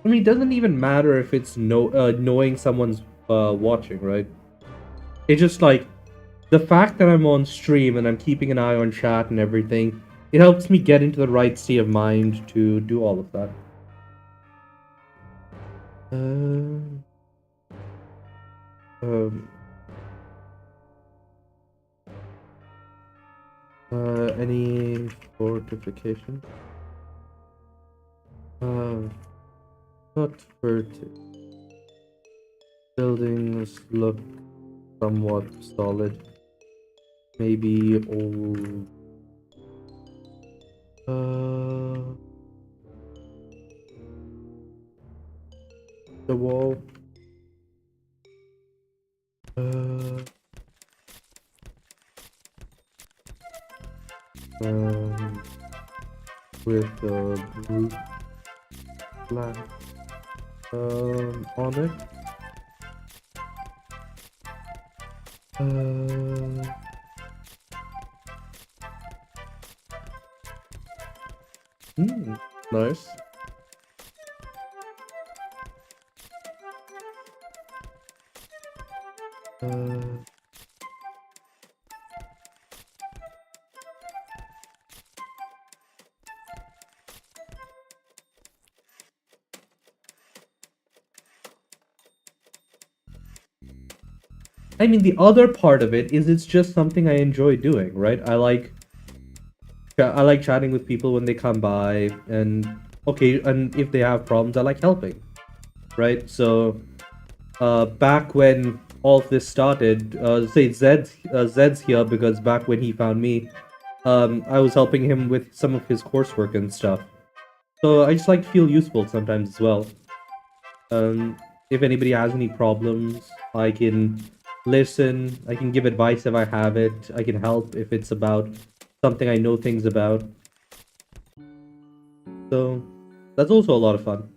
I mean, it doesn't even matter if it's knowing someone's watching, right? It's just like the fact that I'm on stream and I'm keeping an eye on chat and everything. It helps me get into the right state of mind to do all of that. Any fortification? Not furtive. Buildings look somewhat solid. Maybe old. The wall. With the roof blank on it. Nice. I mean, the other part of it is it's just something I enjoy doing, right? I like chatting with people when they come by, and okay, and if they have problems, I like helping, right? So, back when all of this started, say Zed's here because back when he found me, I was helping him with some of his coursework and stuff. So I just like to feel useful sometimes as well. Um, if anybody has any problems, I can listen. I can give advice if I have it. I can help if it's about something I know things about. So that's also a lot of fun.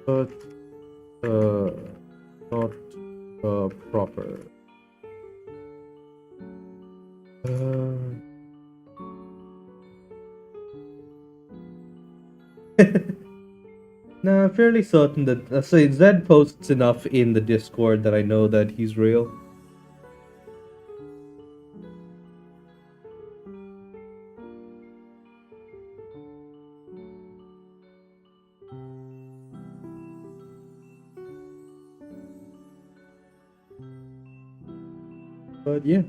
But not proper. Nah, fairly certain that say Zed posts enough in the Discord that I know that he's real. But yeah.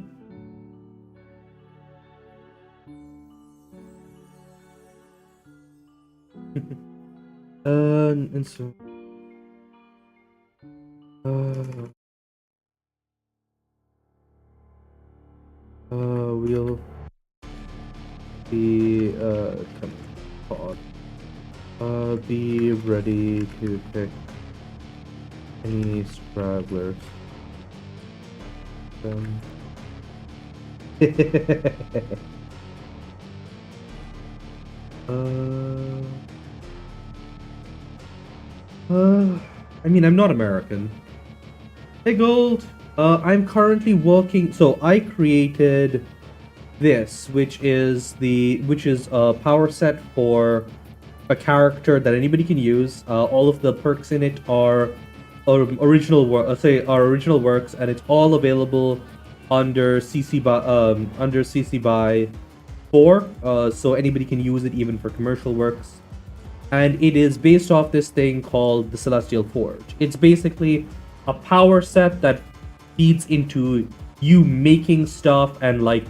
And so we'll be come on. Be ready to pick any stragglers. I mean, I'm not American. Hey, Gold. I'm currently working. So I created this, which is a power set for a character that anybody can use. All of the perks in it are original works, and it's all available under CC by 4. So anybody can use it even for commercial works. And it is based off this thing called the Celestial Forge. It's basically a power set that feeds into you making stuff and like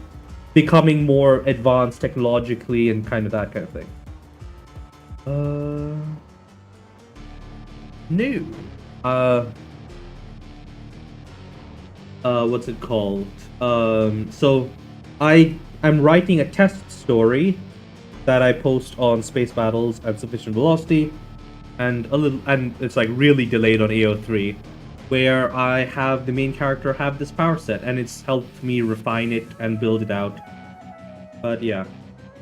becoming more advanced technologically and kind of that kind of thing. New. What's it called? So I'm writing a test story that I post on Spacebattles at Sufficient Velocity, and it's like really delayed on AO3, where I have the main character have this power set, and it's helped me refine it and build it out. But yeah,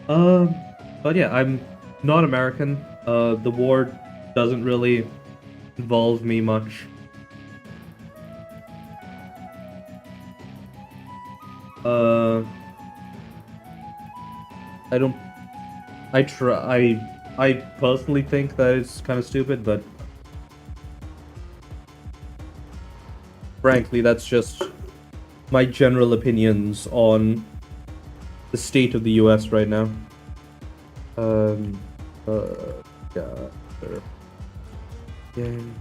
I'm not American. The war doesn't really involve me much. I don't. I personally think that it's kind of stupid, but frankly, that's just my general opinions on the state of the U.S. right now. Game.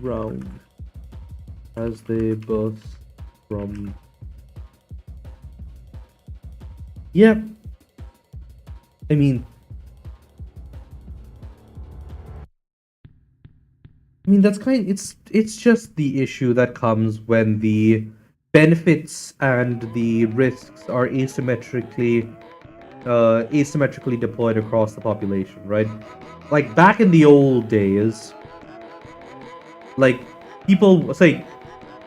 Ground as they both from. Yep. I mean, that's it's just the issue that comes when the benefits and the risks are asymmetrically deployed across the population, right? Like back in the old days, like people say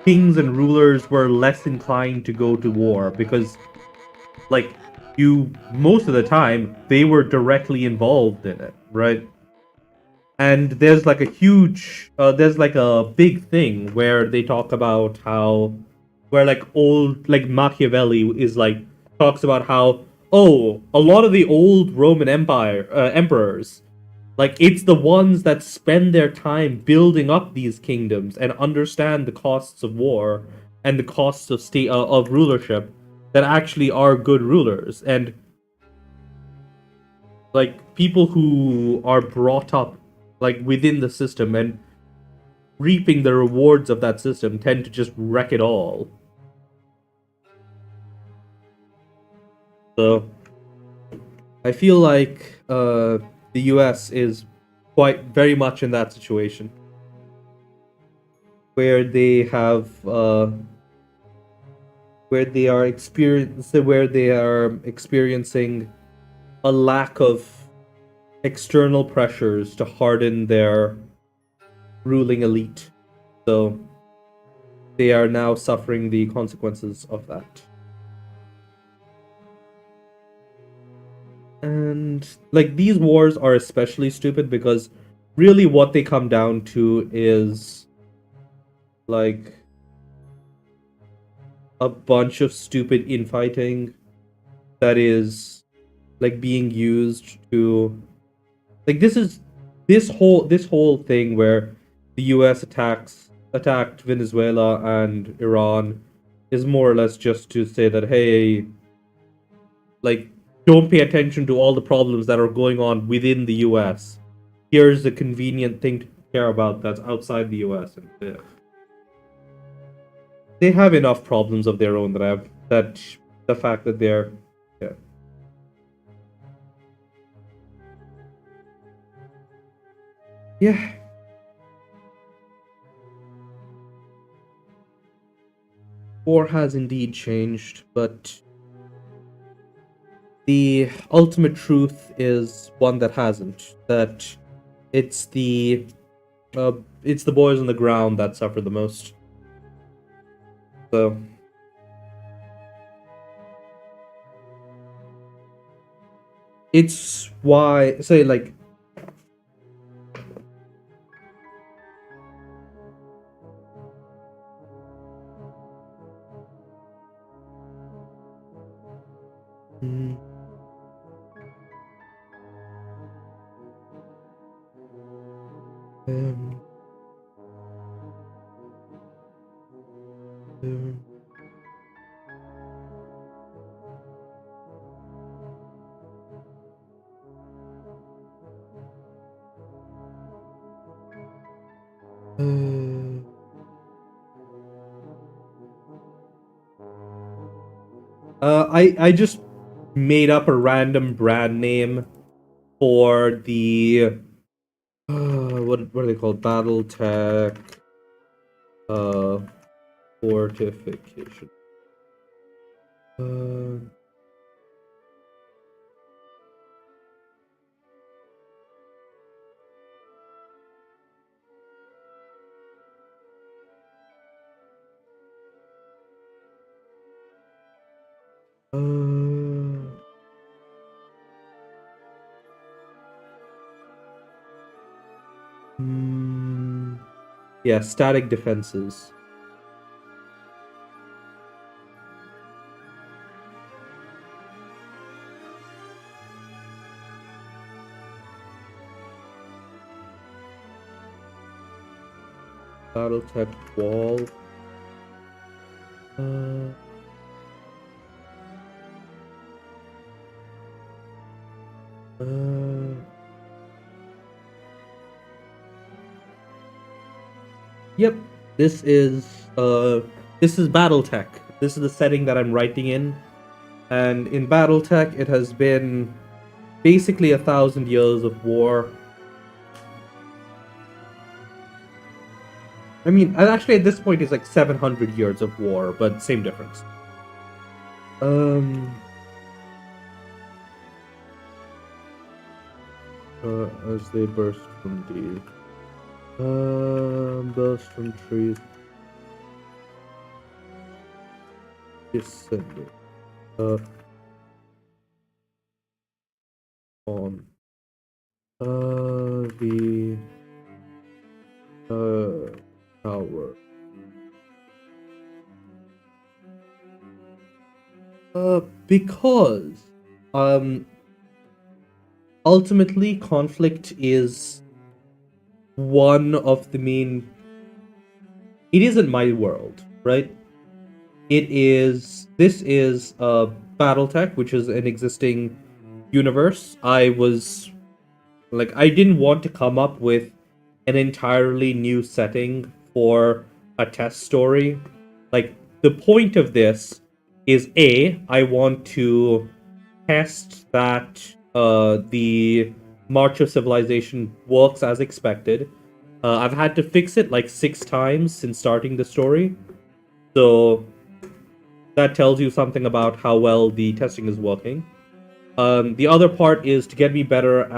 kings and rulers were less inclined to go to war because like most of the time they were directly involved in it, right? And there's like a big thing where they talk about how where like old like Machiavelli is like talks about how a lot of the old Roman Empire emperors Like, it's the ones that spend their time building up these kingdoms and understand the costs of war and the costs of state of rulership that actually are good rulers. And like people who are brought up like within the system and reaping the rewards of that system tend to just wreck it all. So I feel like the US is quite very much in that situation where they have where they are experiencing a lack of external pressures to harden their ruling elite. So they are now suffering the consequences of that. And like these wars are especially stupid because really what they come down to is like a bunch of stupid infighting that is like being used to like this whole thing where the US attacked Venezuela and Iran is more or less just to say that hey, like don't pay attention to all the problems that are going on within the US. Here's a convenient thing to care about that's outside the US. And they have enough problems of their own that the fact that they're yeah. Yeah. War has indeed changed, but the ultimate truth is one that hasn't. That it's the uh, it's the boys on the ground that suffer the most. So it's why say like mm, um, um, uh, I just made up a random brand name for the what are they called? BattleTech uh fortification. Uh, uh, mm, yeah, static defenses. BattleTech wall. Uh, uh, yep. This is this is BattleTech. This is the setting that I'm writing in, and in BattleTech, it has been basically 1,000 years of war. I mean, actually, at this point, it's like 700 years of war, but same difference. Um, as they burst from burst from trees, descended, on, the, tower. Because, um, ultimately, conflict is one of the main. It isn't my world, right? It is. This is BattleTech, which is an existing universe. I didn't want to come up with an entirely new setting for a test story. Like, the point of this is I want to test that the March of Civilization works as expected. I've had to fix it like 6 times since starting the story, so that tells you something about how well the testing is working. The other part is to get me better,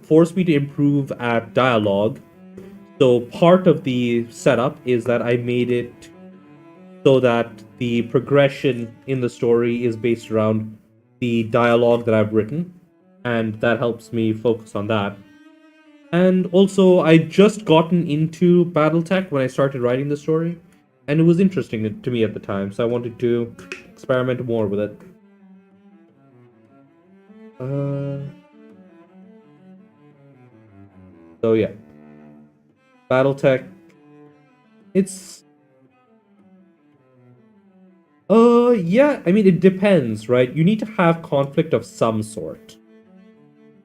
force me to improve at dialogue. So part of the setup is that I made it so that the progression in the story is based around the dialogue that I've written, and that helps me focus on that. And also, I just gotten into BattleTech when I started writing the story, and it was interesting to me at the time, so I wanted to experiment more with it. So yeah, BattleTech. It's yeah. I mean, it depends, right? You need to have conflict of some sort.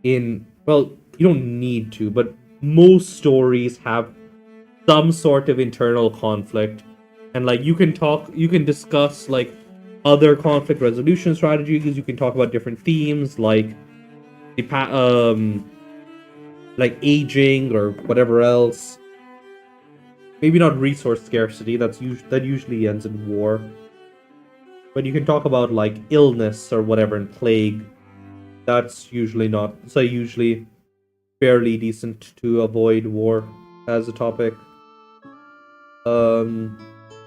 You don't need to, but most stories have some sort of internal conflict, and like you can discuss like other conflict resolution strategies. You can talk about different themes the like aging or whatever else. Maybe not resource scarcity. That usually ends in war. But you can talk about like illness or whatever and plague. That's usually not. So usually fairly decent to avoid war as a topic. Um,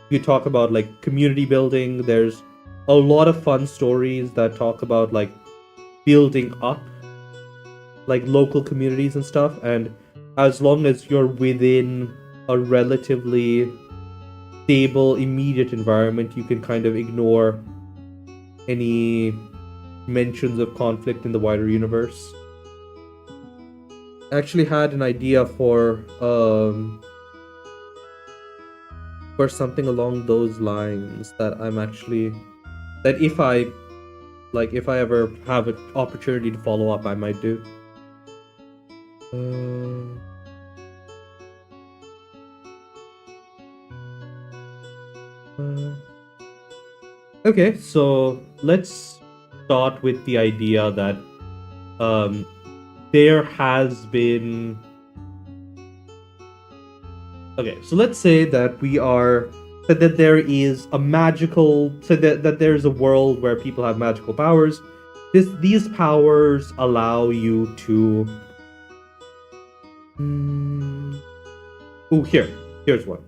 you talk about like community building. There's a lot of fun stories that talk about like building up like local communities and stuff, and as long as you're within a relatively stable immediate environment, you can kind of ignore any mentions of conflict in the wider universe. I actually had an idea for something along those lines that I'm actually that if I ever have an opportunity to follow up, I might do. Okay, so let's start with the idea that um, there has been. Okay, so let's say that that there is a magical, so that there's a world where people have magical powers. These powers allow you to. Oh, here's one.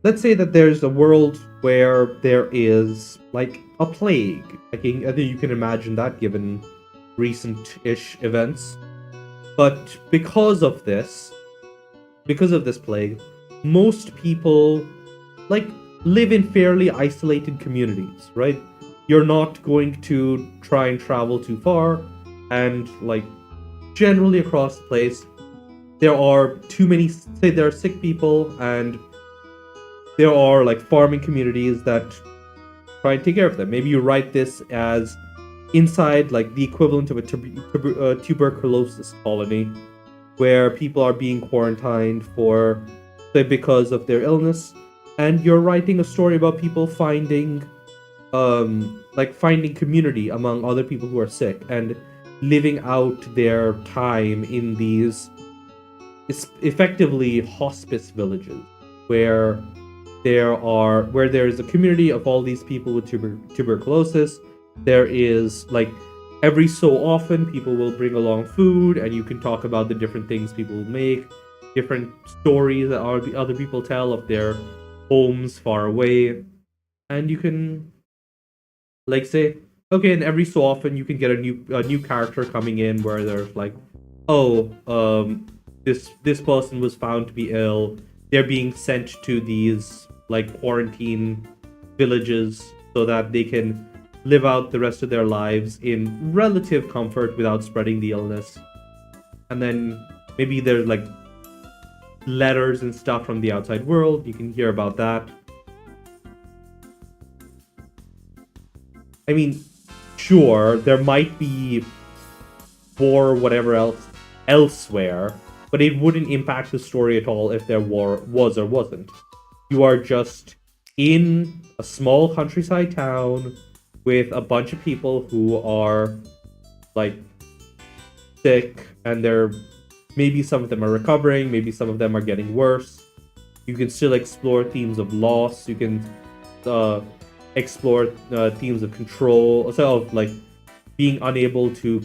Let's say that there's a world where there is like a plague. I think you can imagine that given recent-ish events. But because of this plague, most people like live in fairly isolated communities, right? You're not going to try and travel too far, and like generally across the place, there are there are sick people, and there are like farming communities that try and take care of them. Maybe you write this as inside like the equivalent of a tuberculosis colony, where people are being quarantined because of their illness, and you're writing a story about people finding community among other people who are sick and living out their time in these effectively hospice villages where there is a community of all these people with tuberculosis. There is like every so often people will bring along food, and you can talk about the different things people make, different stories that other people tell of their homes far away, and you can like say, okay, and every so often you can get a new character coming in where there's like, oh, this person was found to be ill. They're being sent to these like quarantine villages so that they can live out the rest of their lives in relative comfort without spreading the illness. And then maybe there's like letters and stuff from the outside world. You can hear about that. I mean, sure, there might be war or whatever else elsewhere, but it wouldn't impact the story at all if there was or wasn't. You are just in a small countryside town with a bunch of people who are like sick, and they're maybe some of them are recovering, maybe some of them are getting worse. You can still explore themes of loss. You can explore themes of control, so of like being unable to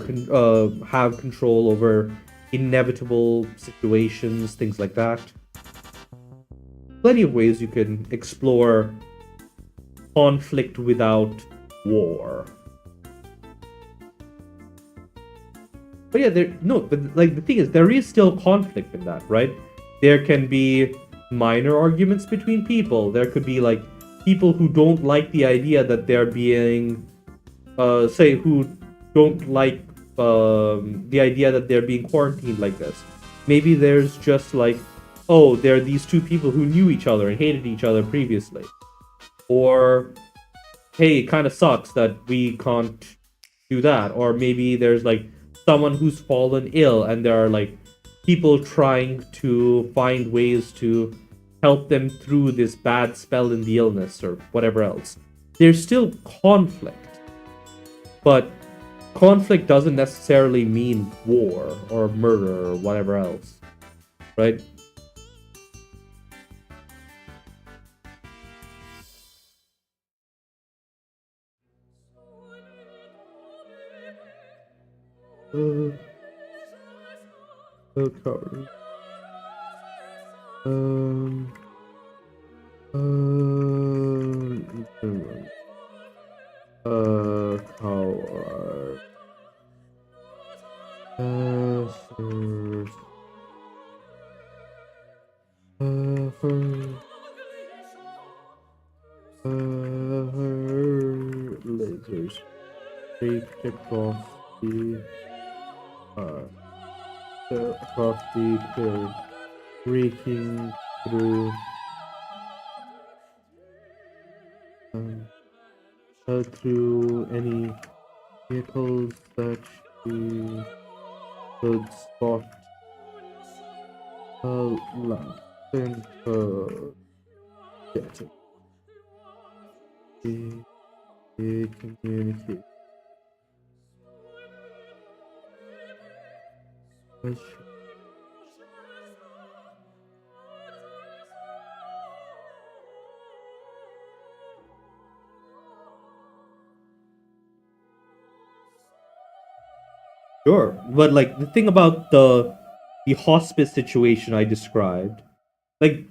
have control over inevitable situations, things like that. Plenty of ways you can explore conflict without war. But yeah, but like the thing is, there is still conflict in that, right? There can be minor arguments between people. There could be like people who don't like the idea that they're being, say, who don't like the idea that they're being quarantined like this. Maybe there's just like, oh, there are these two people who knew each other and hated each other previously. Or, hey, it kind of sucks that we can't do that. Or maybe there's like someone who's fallen ill and there are like people trying to find ways to help them through this bad spell in the illness or whatever else. There's still conflict. But conflict doesn't necessarily mean war or murder or whatever else. Right? Okay. Coward. Lasers. Take across the curve, breaking through through any vehicles that she could spot. Last and get it. They communicate. Sure, but like the thing about the hospice situation I described, like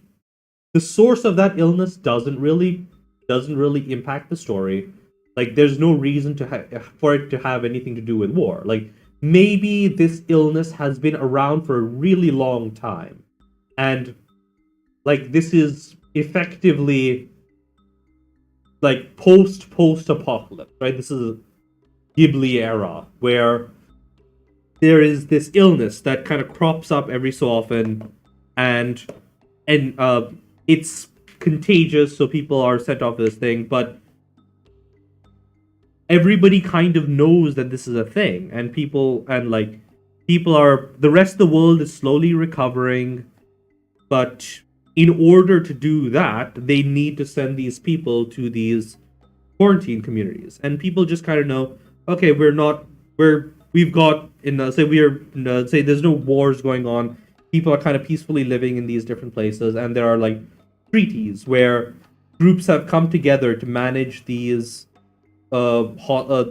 the source of that illness doesn't really impact the story. Like there's no reason for it to have anything to do with war. Like maybe this illness has been around for a really long time, and like this is effectively like post apocalypse, right? This is Ghibli era where there is this illness that kind of crops up every so often, and it's contagious, so people are sent off this thing, but everybody kind of knows that this is a thing, and people are, the rest of the world is slowly recovering, but in order to do that, they need to send these people to these quarantine communities, and people just kind of know, okay, we've got say there's no wars going on, people are kind of peacefully living in these different places, and there are like treaties where groups have come together to manage these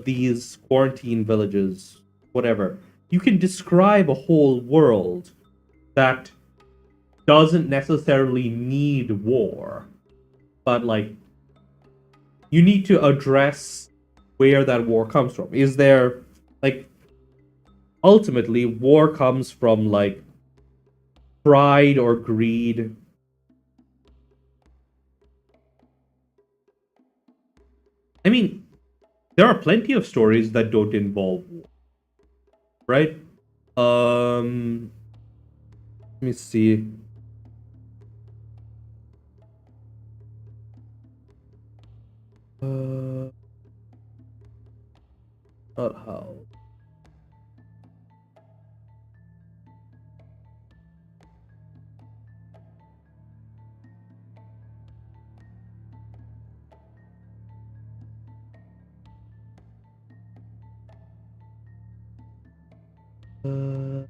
these quarantine villages, whatever. You can describe a whole world that doesn't necessarily need war, but like you need to address where that war comes from. Is there like ultimately war comes from like pride or greed? I mean, there are plenty of stories that don't involve war, right? Let me see. Not how. Uh,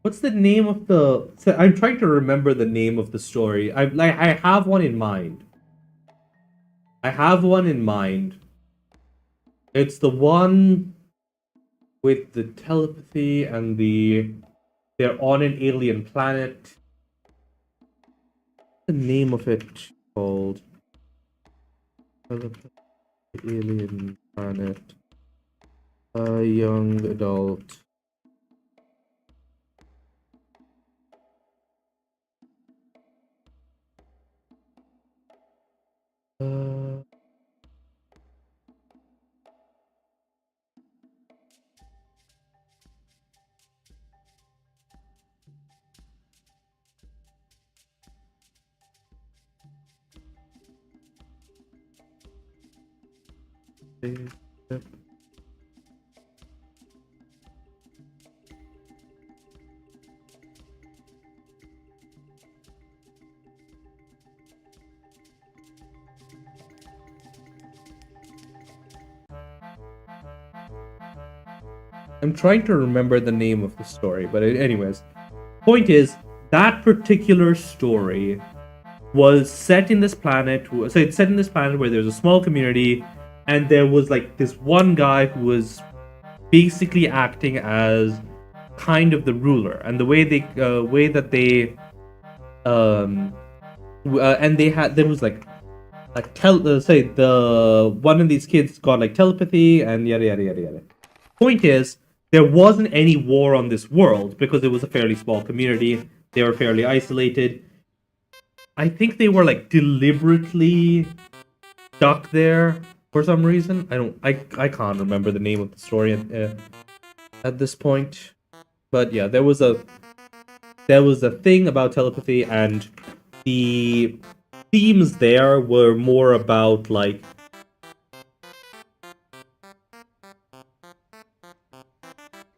What's the name of the? So I'm trying to remember the name of the story. I have one in mind. I have one in mind. It's the one with the telepathy and they're on an alien planet. What's the name of it called? Telepathy, alien planet. A young adult. Uh, I'm trying to remember the name of the story, but anyways, point is that particular story was set in this planet. So it's set in this planet where there's a small community, and there was like this one guy who was basically acting as kind of the ruler, and the way that they and they had there was say the one of these kids got like telepathy and yada yada yada yada. Point is, there wasn't any war on this world because it was a fairly small community. They were fairly isolated. I think they were like deliberately stuck there for some reason. I can't remember the name of the story at this point. But yeah, there was a thing about telepathy, and the themes there were more about like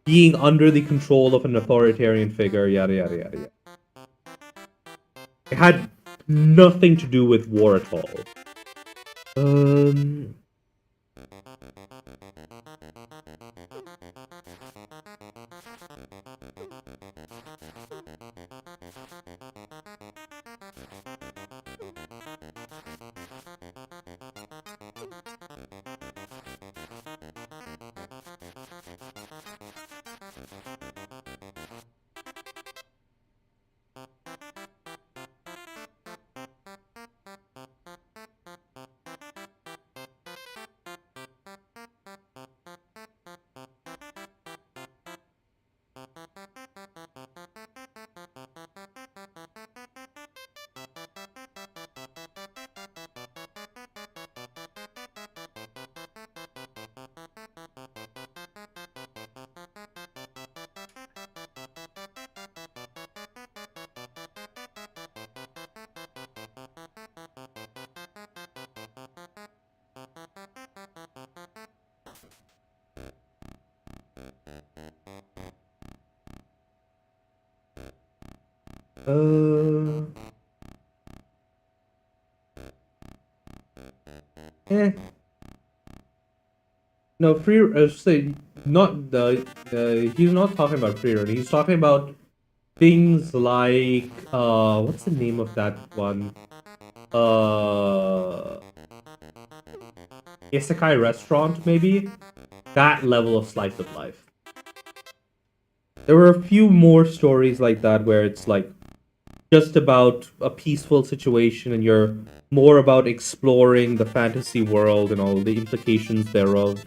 being under the control of an authoritarian figure, yada yada yada yada. It had nothing to do with war at all. Eh. No, say not the. He's not talking about free run. He's talking about things like what's the name of that one? Isekai restaurant maybe. That level of slice of life. There were a few more stories like that where it's like just about a peaceful situation and you're more about exploring the fantasy world and all the implications thereof.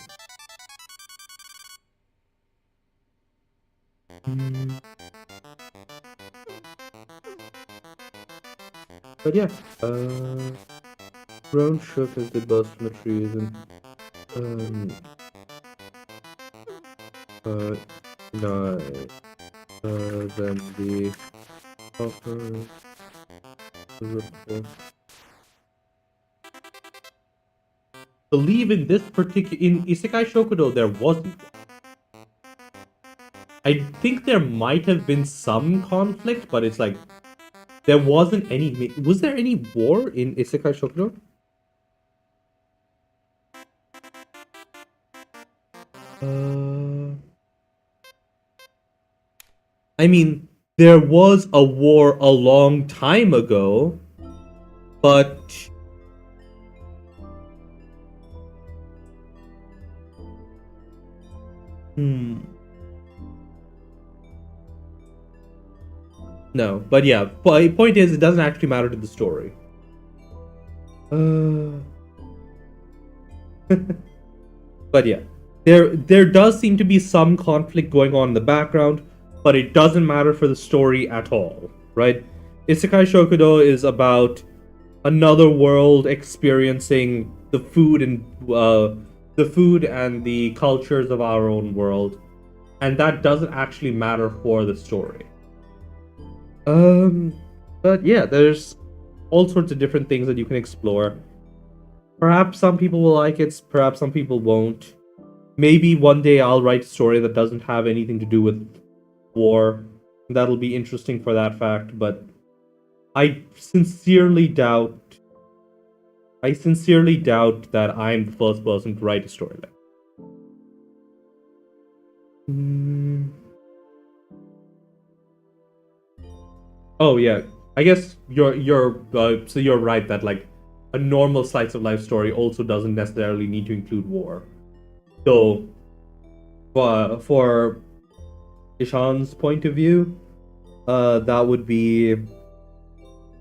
But yeah, ground shook as they burst from the trees and um uh no then the offer believe in this particular in Isekai Shokudo there wasn't. I think there might have been some conflict, but it's like there wasn't any. Was there any war in Isekai Shokudo? I mean, there was a war a long time ago, but no. But yeah, point is, it doesn't actually matter to the story. But yeah, there does seem to be some conflict going on in the background, but it doesn't matter for the story at all, right? Isekai Shokudo is about another world experiencing the food and the cultures of our own world, and that doesn't actually matter for the story. But yeah, there's all sorts of different things that you can explore. Perhaps some people will like it, perhaps some people won't. Maybe one day I'll write a story that doesn't have anything to do with war. That'll be interesting for that fact, but I sincerely doubt that I'm the first person to write a story like that. Oh yeah, I guess you're so you're right that like a normal slice of life story also doesn't necessarily need to include war. So, for Ishan's point of view, that would be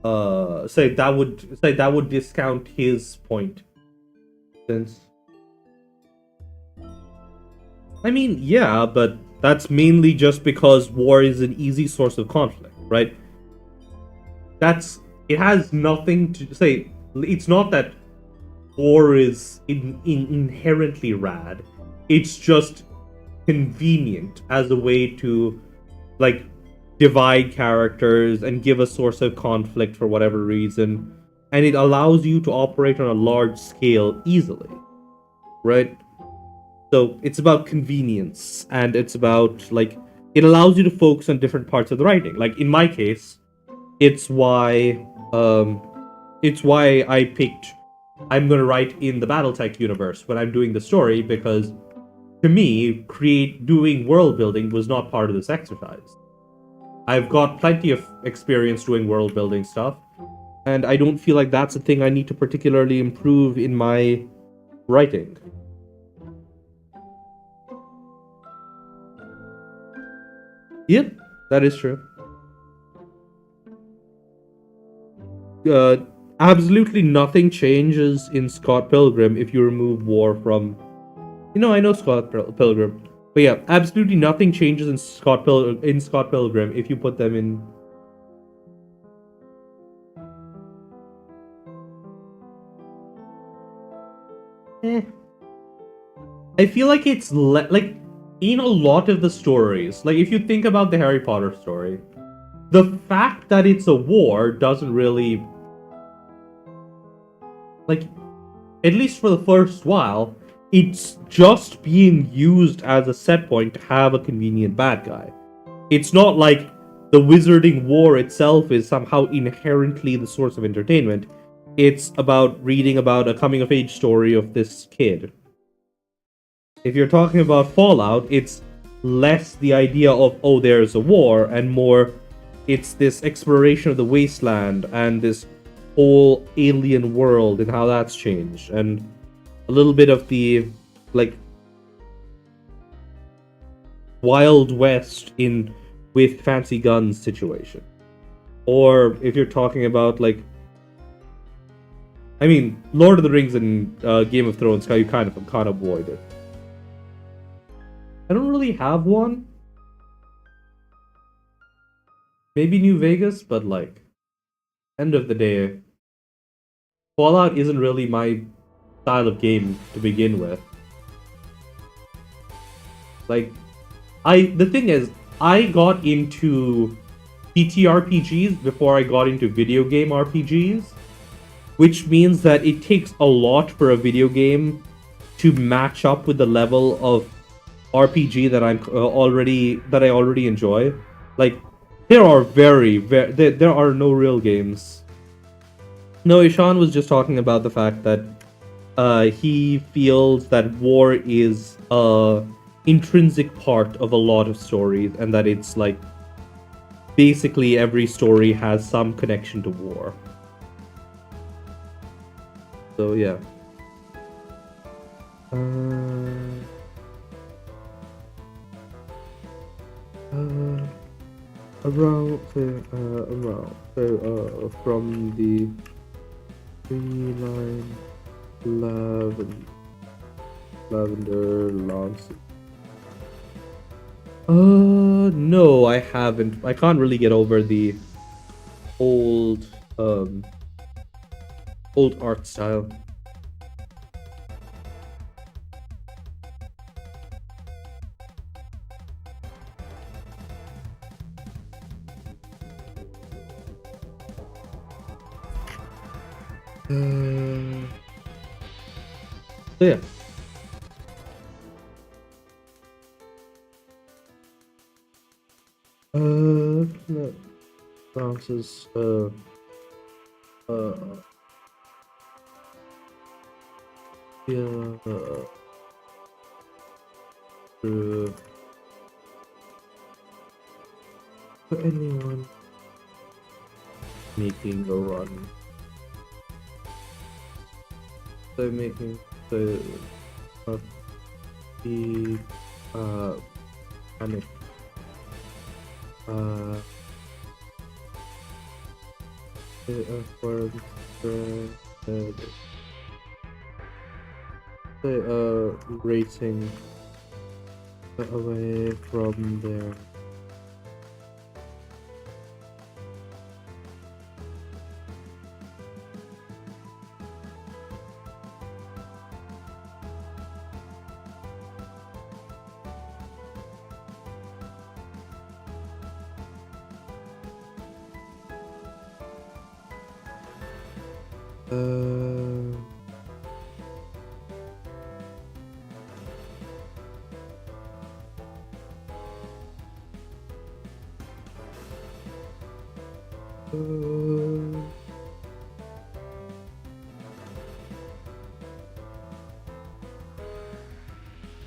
that would discount his point. Since I mean, yeah, but that's mainly just because war is an easy source of conflict, right? It has nothing to say. It's not that war is inherently rad. It's just convenient as a way to like divide characters and give a source of conflict for whatever reason, and it allows you to operate on a large scale easily, right? So it's about convenience, and it's about like it allows you to focus on different parts of the writing. Like in my case, it's why I picked I'm gonna write in the BattleTech universe when I'm doing the story, because to me, doing world building was not part of this exercise. I've got plenty of experience doing world building stuff, and I don't feel like that's a thing I need to particularly improve in my writing. Yep, that is true. Absolutely nothing changes in Scott Pilgrim if you remove war from. I know Scott Pilgrim, but yeah, absolutely nothing changes in Scott Pilgrim if you put them in. I feel like it's like in a lot of the stories, like if you think about the Harry Potter story, the fact that it's a war doesn't really, like, at least for the first while, it's just being used as a set point to have a convenient bad guy. It's not like the wizarding war itself is somehow inherently the source of entertainment. It's about reading about a coming-of-age story of this kid. If you're talking about Fallout, it's less the idea of, oh, there's a war, and more it's this exploration of the wasteland and this whole alien world and how that's changed, and a little bit of the, like, Wild West in with fancy guns situation. Or if you're talking about like, I mean, Lord of the Rings and Game of Thrones, how you kind of can't avoid it. I don't really have one. Maybe New Vegas, but like, end of the day, Fallout isn't really my style of game to begin with. Like, the thing is, I got into TTRPGs before I got into video game RPGs, which means that it takes a lot for a video game to match up with the level of RPG that I already enjoy. Like, there are there are no real games. No, Ishan was just talking about the fact that he feels that war is a intrinsic part of a lot of stories, and that it's like basically every story has some connection to war. So yeah. From the 3911 Lavender Lance. No, I haven't. I can't really get over the old art style. So yeah. No. Francis, yeah, for anyone making a run. So making the panic for racing away from there.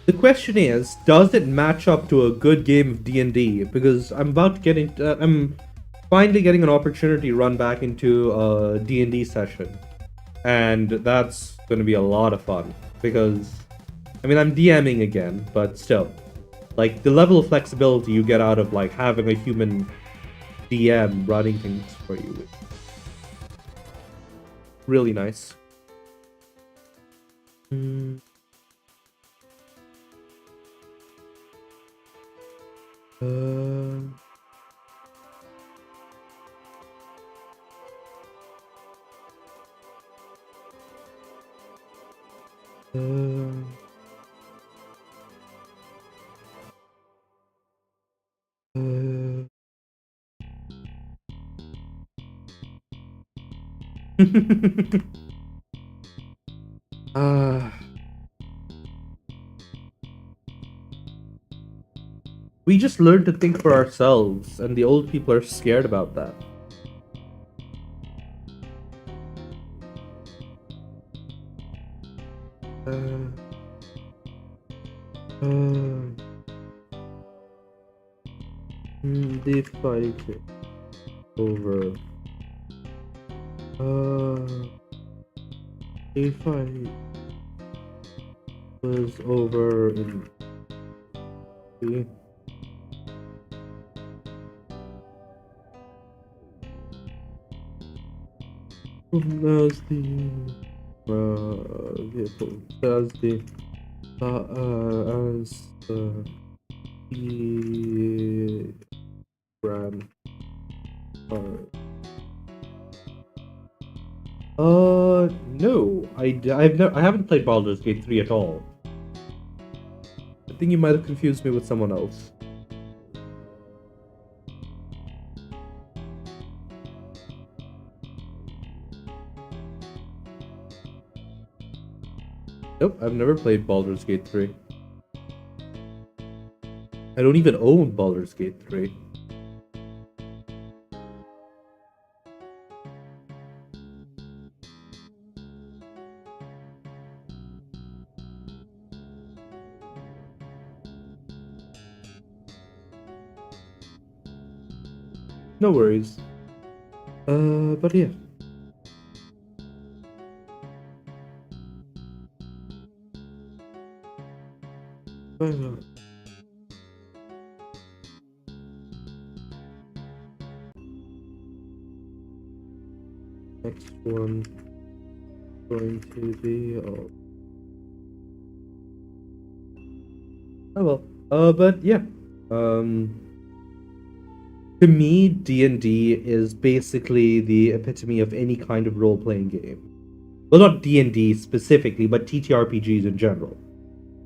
The question is, does it match up to a good game of D&D? Because I'm about to get into, I'm finally getting an opportunity to run back into a D&D session. And that's going to be a lot of fun. Because, I mean, I'm DMing again, but still. Like, the level of flexibility you get out of, like, having a human DM running things for you is really nice. We just learn to think for ourselves, and the old people are scared about that. They fight it over. If I was over in As the vehicle, as the as the brand. No, I haven't played Baldur's Gate 3 at all. I think you might have confused me with someone else. Nope, I've never played Baldur's Gate 3. I don't even own Baldur's Gate 3. No worries. But yeah. Next one going to be oh well. But yeah. To me, D&D is basically the epitome of any kind of role-playing game. Well, not D&D specifically, but TTRPGs in general.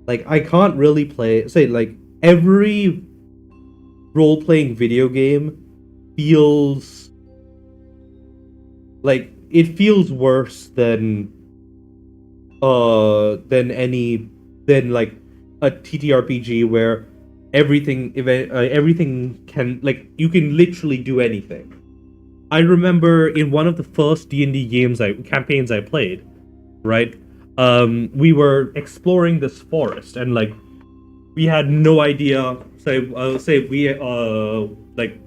Like, I can't really say, like, every role-playing video game feels like it feels worse than like a TTRPG where everything can, like, you can literally do anything. I remember in one of the first D&D campaigns I played, right? We were exploring this forest, and like we had no idea. Say we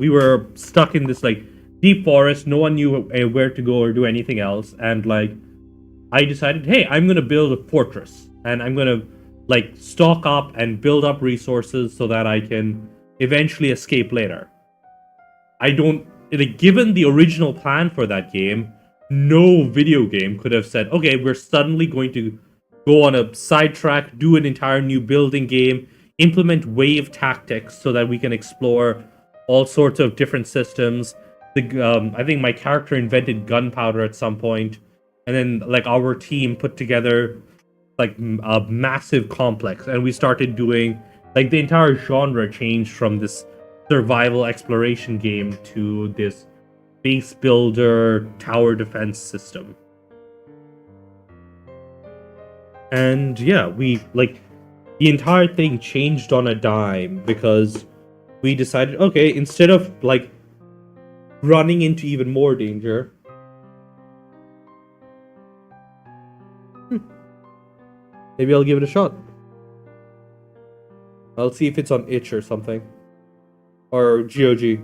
were stuck in this like deep forest. No one knew where to go or do anything else, and like I decided, hey, I'm gonna build a fortress, and I'm gonna like stock up and build up resources so that I can eventually escape later. I don't like, given the original plan for that game, no video game could have said, okay, we're suddenly going to go on a sidetrack, do an entire new building game, implement wave tactics so that we can explore all sorts of different systems. I think my character invented gunpowder at some point, and then like our team put together like a massive complex, and we started doing like the entire genre changed from this survival exploration game to this base builder tower defense system. And yeah, we like the entire thing changed on a dime because we decided, okay, instead of like running into even more danger, maybe I'll give it a shot. I'll see if it's on itch or something, or GOG.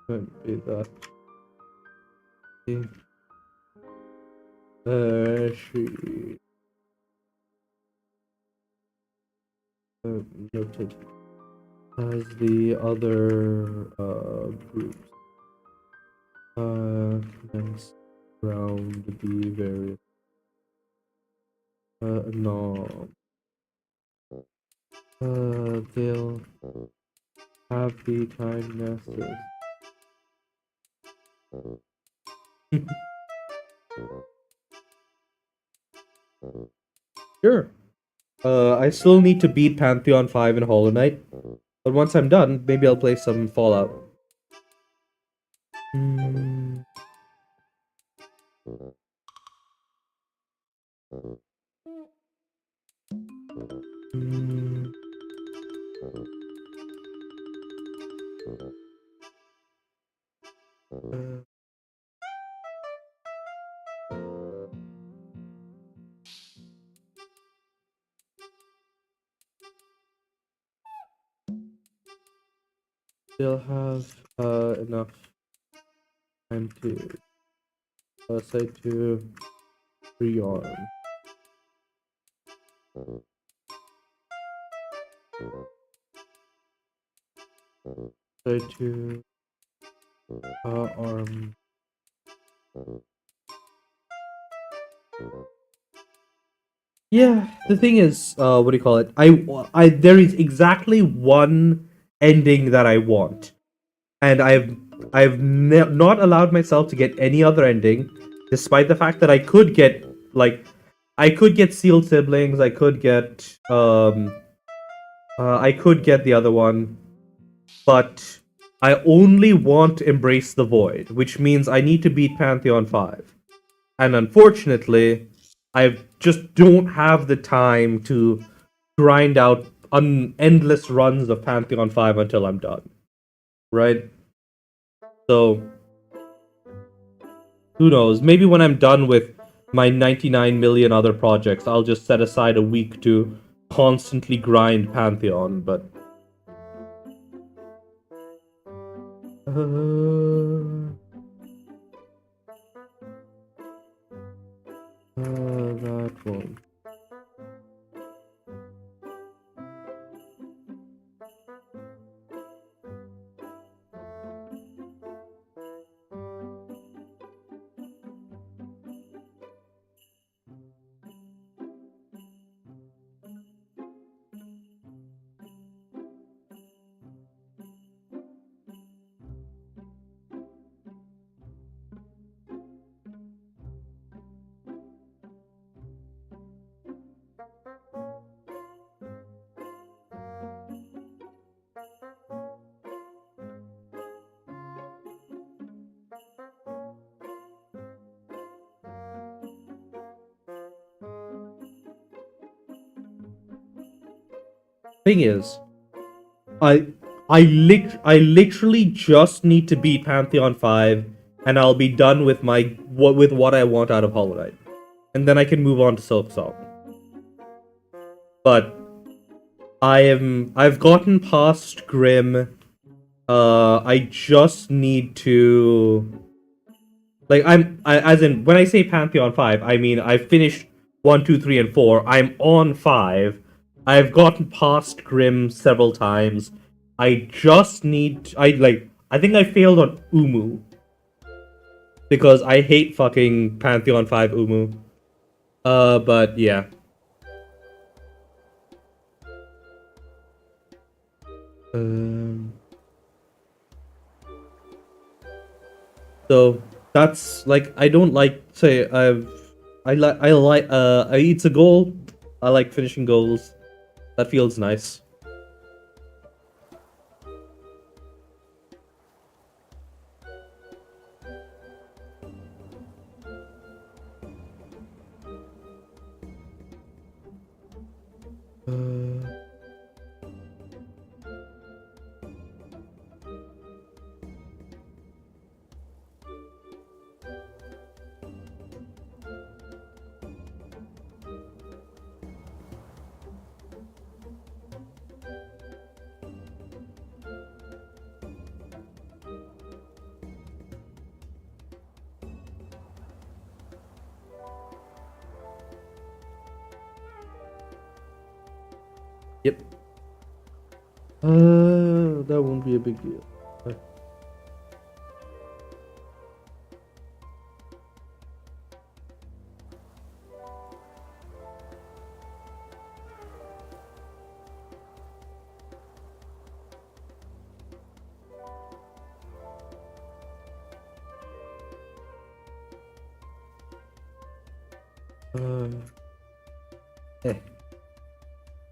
Can't be that. She noted as the other groups. Nice round the various no. They'll have the kindness. Sure. I still need to beat Pantheon 5 and Hollow Knight. But once I'm done, maybe I'll play some Fallout. Mm. Mm. They'll have enough time to say to rearm. Say to arm. Yeah, the thing is, what do you call it? There is exactly one ending that I want, and not allowed myself to get any other ending, despite the fact that I could get sealed siblings, I could get the other one, but I only want Embrace the Void, which means I need to beat Pantheon 5. And unfortunately, I just don't have the time to grind out endless runs of Pantheon 5 until I'm done. Right? So, who knows? Maybe when I'm done with my 99 million other projects, I'll just set aside a week to constantly grind Pantheon, but. That one. Thing is, I literally just need to beat Pantheon 5 and I'll be done with what I want out of Hollow Knight. And then I can move on to Silksong. But I've gotten past Grim. I just need to as in when I say Pantheon 5, I mean I've finished 1, 2, 3, and 4. I'm on 5. I've gotten past Grim several times. I just need I think I failed on Umu. Because I hate fucking Pantheon 5 Umu. But yeah. So that's I don't say it's a goal. I like finishing goals. That feels nice. Yep. That won't be a big deal.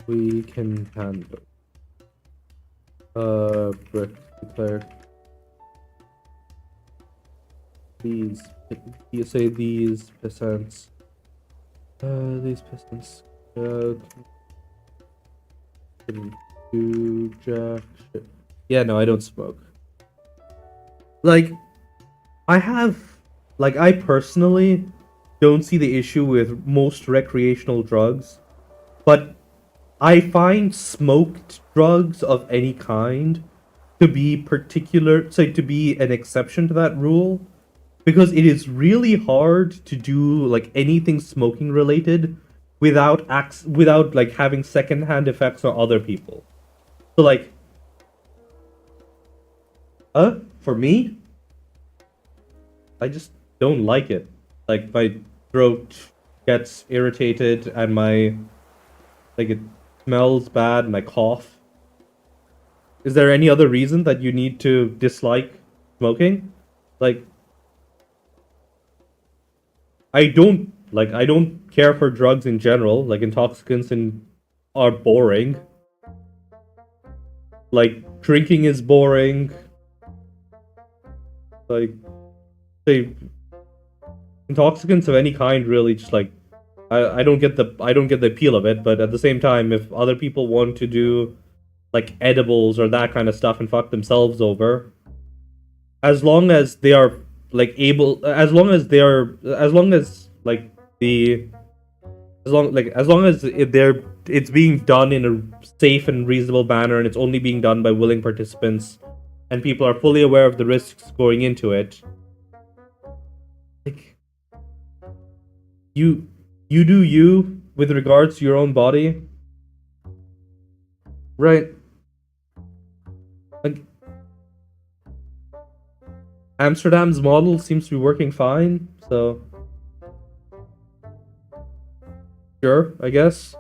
We can handle. Brick declared. These, you say these peasants. These peasants. Can do jack shit. Yeah, no, I don't smoke. I personally don't see the issue with most recreational drugs, but I find smoked drugs of any kind to be an exception to that rule, because it is really hard to do like anything smoking related without like having secondhand effects on other people. So like, for me, I just don't like it. Like my throat gets irritated and it smells bad and I cough. Is there any other reason that you need to dislike smoking? Like, I don't care for drugs in general. Like intoxicants are boring. Like drinking is boring. Like, say, intoxicants of any kind really just like I don't get the appeal of it. But at the same time, if other people want to do like edibles or that kind of stuff and fuck themselves over, as long as they are like able, as long as it's being done in a safe and reasonable manner, and it's only being done by willing participants, and people are fully aware of the risks going into it. Like, you do you with regards to your own body, right? Like, Amsterdam's model seems to be working fine, so sure, I guess.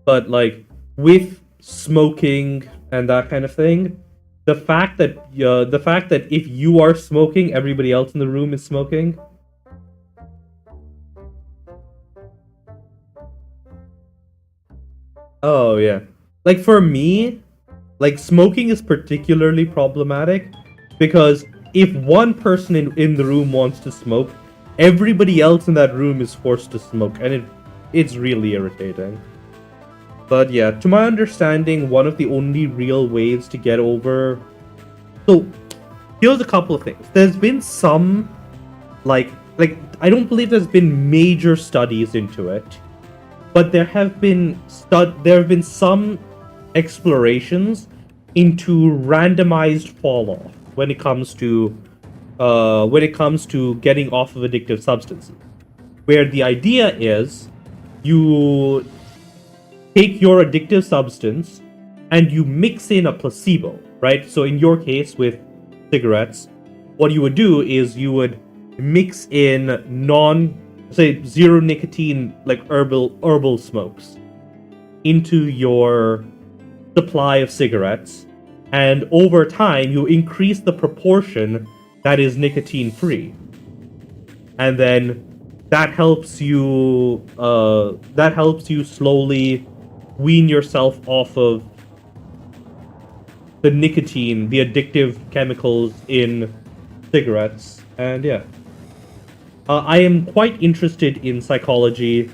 But like with smoking and that kind of thing, the fact that if you are smoking, everybody else in the room is smoking. Oh yeah. Like for me, like smoking is particularly problematic because if one person in the room wants to smoke, everybody else in that room is forced to smoke, and it's really irritating. But yeah, to my understanding, one of the only real ways to get over... So, here's a couple of things. There's been some, like I don't believe there's been major studies into it, but there have been some explorations into randomized fall off when it comes to getting off of addictive substances, where the idea is you take your addictive substance and you mix in a placebo, right? So in your case with cigarettes, what you would do is you would mix in zero nicotine, like herbal smokes into your supply of cigarettes, and over time you increase the proportion that is nicotine free, and then that helps you slowly wean yourself off of the nicotine, the addictive chemicals in cigarettes. And yeah, I am quite interested in psychology,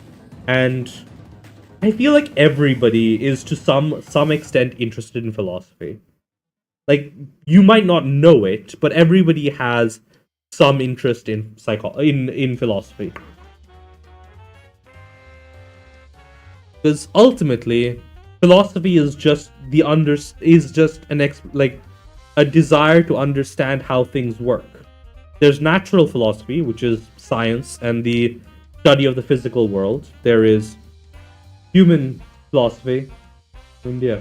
and I feel like everybody is to some extent interested in philosophy. Like, you might not know it, but everybody has some interest in in philosophy. Because ultimately, philosophy is just a desire to understand how things work. There's natural philosophy, which is science and the study of the physical world. There is human philosophy, and yeah.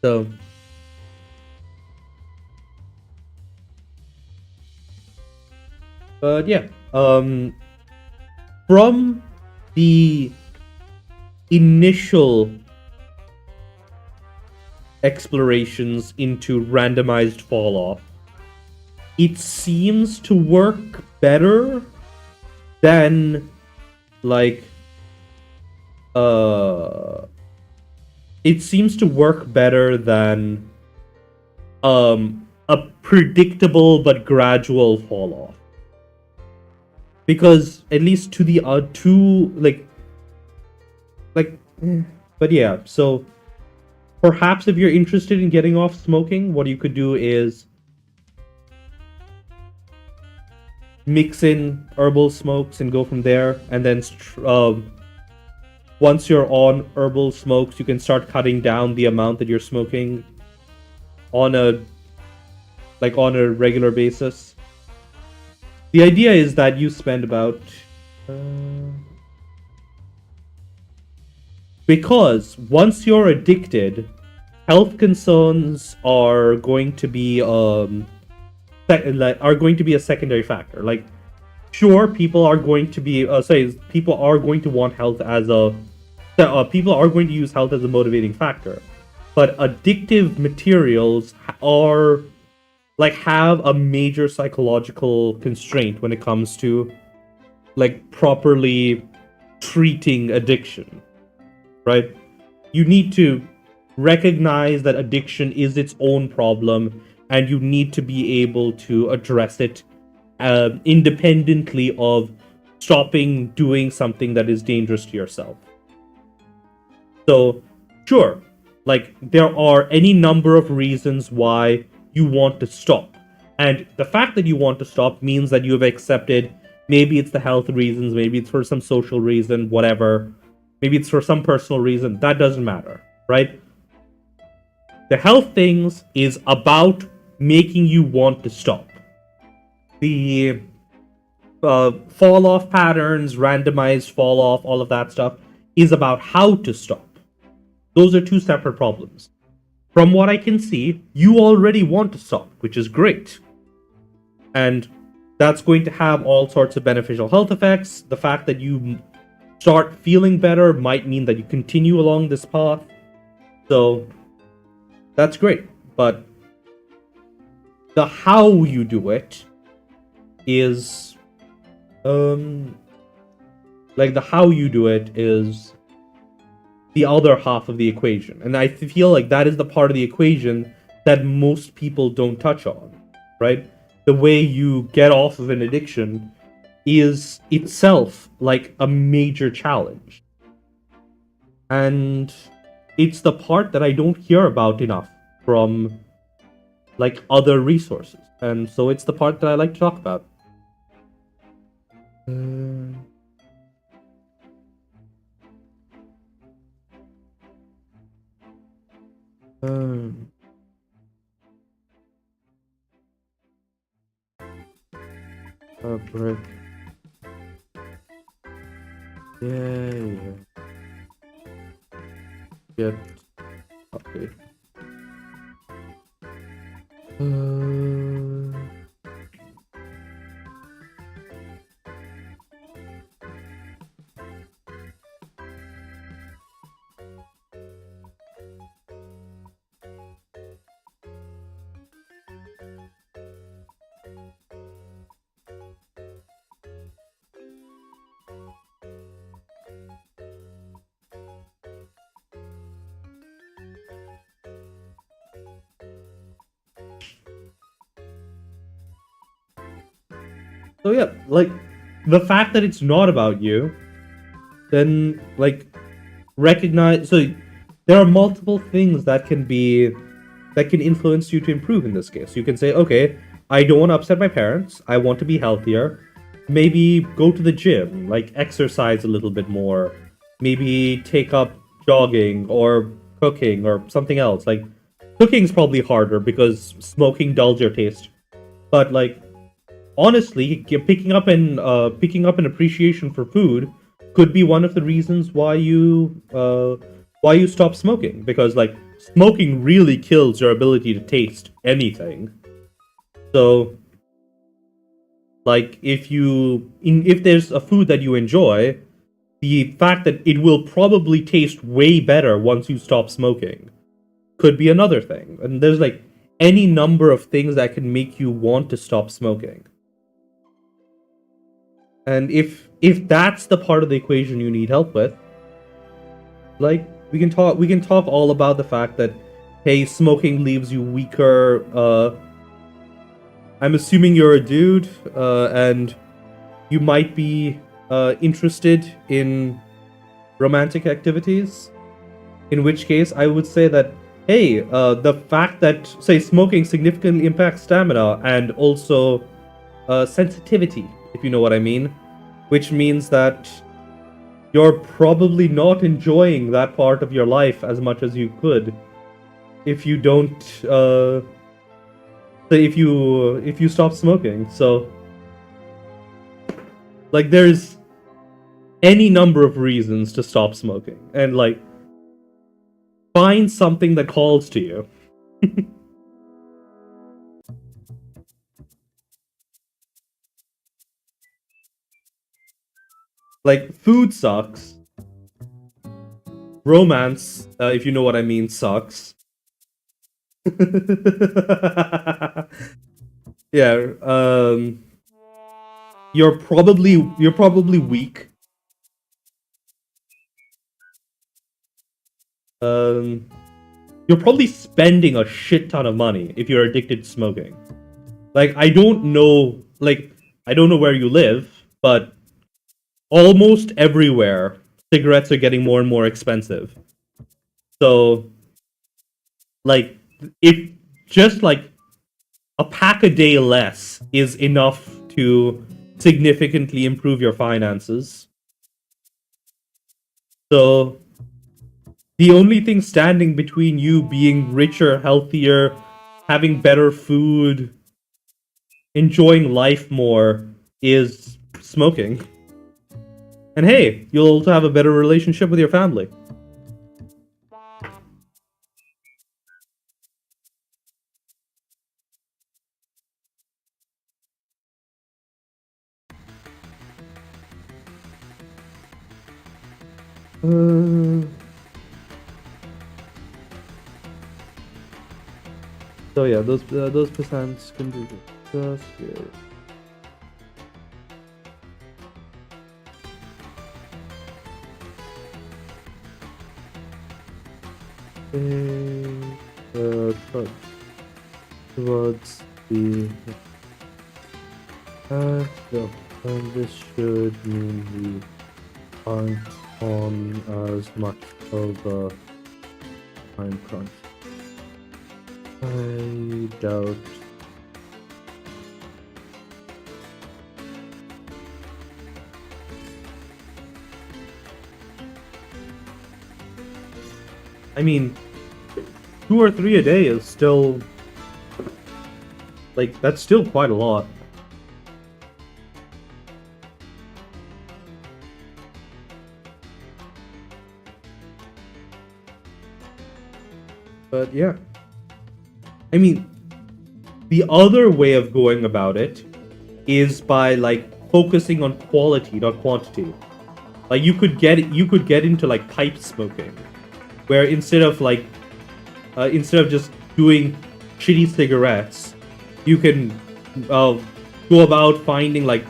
So, but yeah, from the initial explorations into randomized fall off, it seems to work better than like it seems to work better than a predictable but gradual fall off. Because at least to the but yeah, so perhaps if you're interested in getting off smoking, what you could do is mix in herbal smokes and go from there, and then once you're on herbal smokes, you can start cutting down the amount that you're smoking. on a regular basis. The idea is that you spend about because once you're addicted, health concerns are going to be a secondary factor. Like, sure, people are going to be people are going to want health as people are going to use health as a motivating factor, but addictive materials are have a major psychological constraint when it comes to properly treating addiction, right? You need to recognize that addiction is its own problem, and you need to be able to address it independently of stopping doing something that is dangerous to yourself. So, sure, there are any number of reasons why you want to stop. And the fact that you want to stop means that you have accepted maybe it's the health reasons, maybe it's for some social reason, whatever. Maybe it's for some personal reason. That doesn't matter, right? The health things is about making you want to stop. The fall off patterns, randomized fall off, all of that stuff is about how to stop. Those are two separate problems. From what I can see, you already want to stop, which is great. And that's going to have all sorts of beneficial health effects. The fact that you start feeling better might mean that you continue along this path. So that's great. But the how you do it is the how you do it is the other half of the equation. And I feel like that is the part of the equation that most people don't touch on, right? The way you get off of an addiction is itself a major challenge. And it's the part that I don't hear about enough from other resources. And so it's the part that I like to talk about. Break. Yeah. Get okay. So yeah, the fact that it's not about you, then recognize. So there are multiple things that can influence you to improve in this case. You can say, okay, I don't want to upset my parents. I want to be healthier. Maybe go to the gym, exercise a little bit more. Maybe take up jogging or cooking or something else. Cooking's probably harder because smoking dulls your taste. But honestly, picking up an appreciation for food could be one of the reasons why you stop smoking, because smoking really kills your ability to taste anything. So if there's a food that you enjoy, the fact that it will probably taste way better once you stop smoking could be another thing. And there's any number of things that can make you want to stop smoking. And if that's the part of the equation you need help with, we can talk all about the fact that, hey, smoking leaves you weaker. I'm assuming you're a dude, and you might be interested in romantic activities. In which case, I would say that, hey, the fact that, say, smoking significantly impacts stamina and also sensitivity, if you know what I mean, which means that you're probably not enjoying that part of your life as much as you could. if you don't if you stop smoking. So like there's any number of reasons to stop smoking, and like find something that calls to you. Like food sucks, romance, if you know what I mean, sucks. Yeah, you're probably weak. Um, you're probably spending a shit ton of money if you're addicted to smoking. Like I don't know, where you live, but almost everywhere cigarettes are getting more and more expensive. So like if just like a pack a day less is enough to significantly improve your finances. So the only thing standing between you being richer, healthier, having better food, enjoying life more is smoking. And hey, you'll also have a better relationship with your family. So yeah, those percents can be discussed here. Towards the so, and this should mean we aren't on as much of a time crunch. I doubt. I mean, 2 or 3 a day is still, like, that's still quite a lot. But yeah. I mean, the other way of going about it is by like focusing on quality, not quantity. Like you could get into like pipe smoking, where instead of just doing shitty cigarettes, you can go about finding like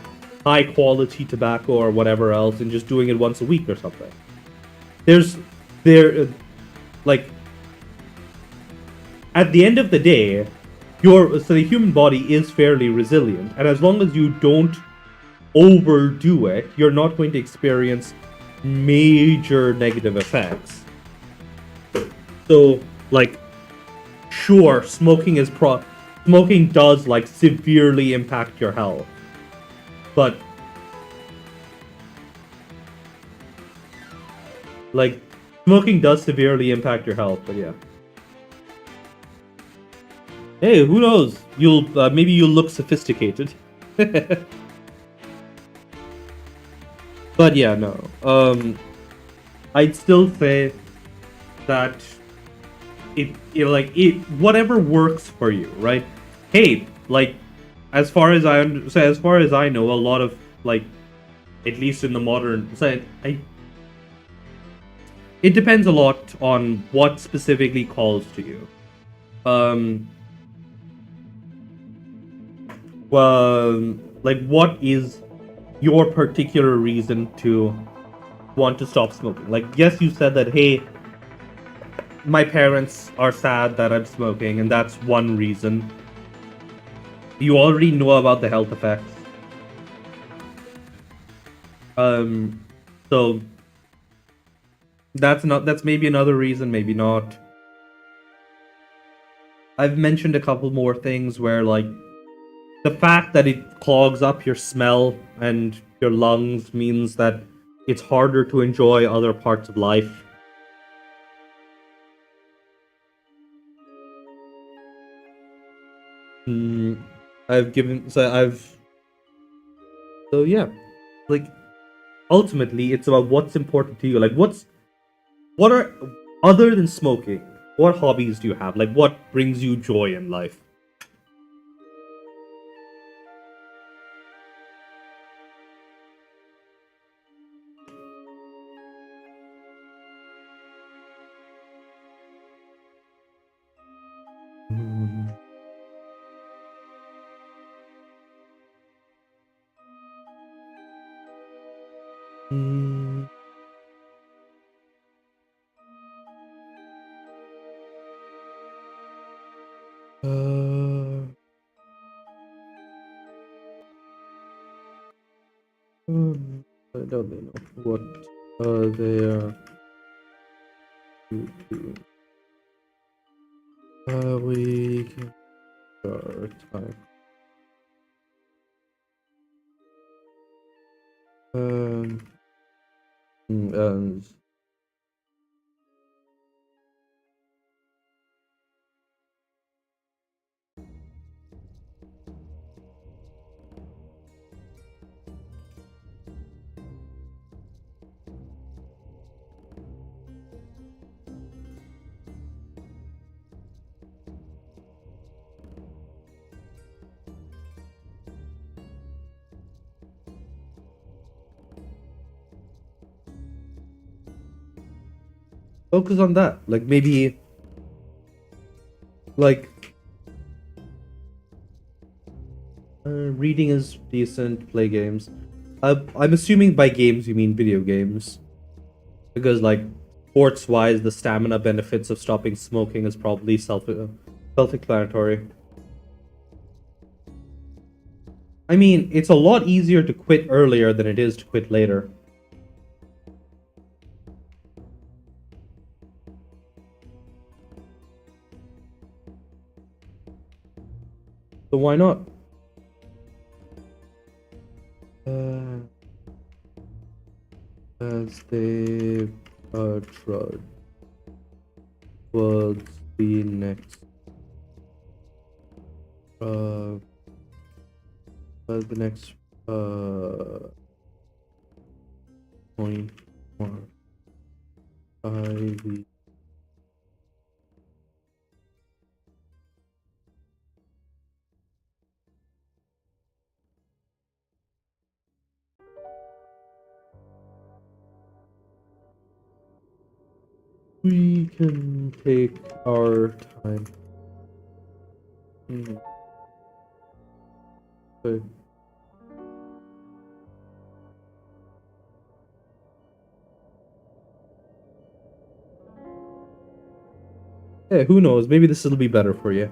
high quality tobacco or whatever else and just doing it once a week or something. Like at the end of the day, the human body is fairly resilient, and as long as you don't overdo it, you're not going to experience major negative effects. So, like, sure, smoking does like severely impact your health, but like smoking does severely impact your health. But yeah. Hey, who knows? Maybe you'll look sophisticated. But yeah, no. I'd still say that whatever works for you, right? Hey, like as far as I know, a lot of like, at least in the modern side, it depends a lot on what specifically calls to you. Like what is your particular reason to want to stop smoking? Like, yes, you said that, hey, my parents are sad that I'm smoking, and that's one reason. You already know about the health effects. So that's maybe another reason, maybe not. I've mentioned a couple more things where like the fact that it clogs up your smell and your lungs means that it's harder to enjoy other parts of life. Mm, I've given so I've so yeah, like ultimately it's about what's important to you. Like what are other than smoking? What hobbies do you have? Like what brings you joy in life? Mm, mm, uh, I don't know what they are. We can start time. Um, and focus on that. Like maybe like reading is decent. Play games. I'm assuming by games you mean video games, because like sports wise, the stamina benefits of stopping smoking is probably self-explanatory. I mean, it's a lot easier to quit earlier than it is to quit later. So why not? Uh, as they trudge towards the next uh the next point mark the we can take our time. Hmm, okay. Hey, who knows? Maybe this will be better for you.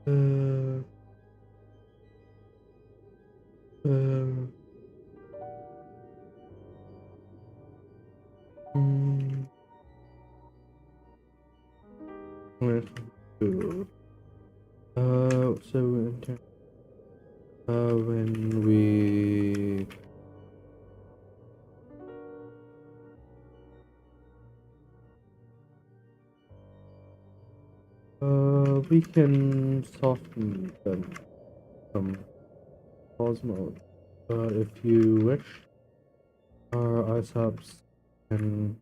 Uh, uh, mm, let's do. So when we can soften them from pause mode. If you wish, our ice ups can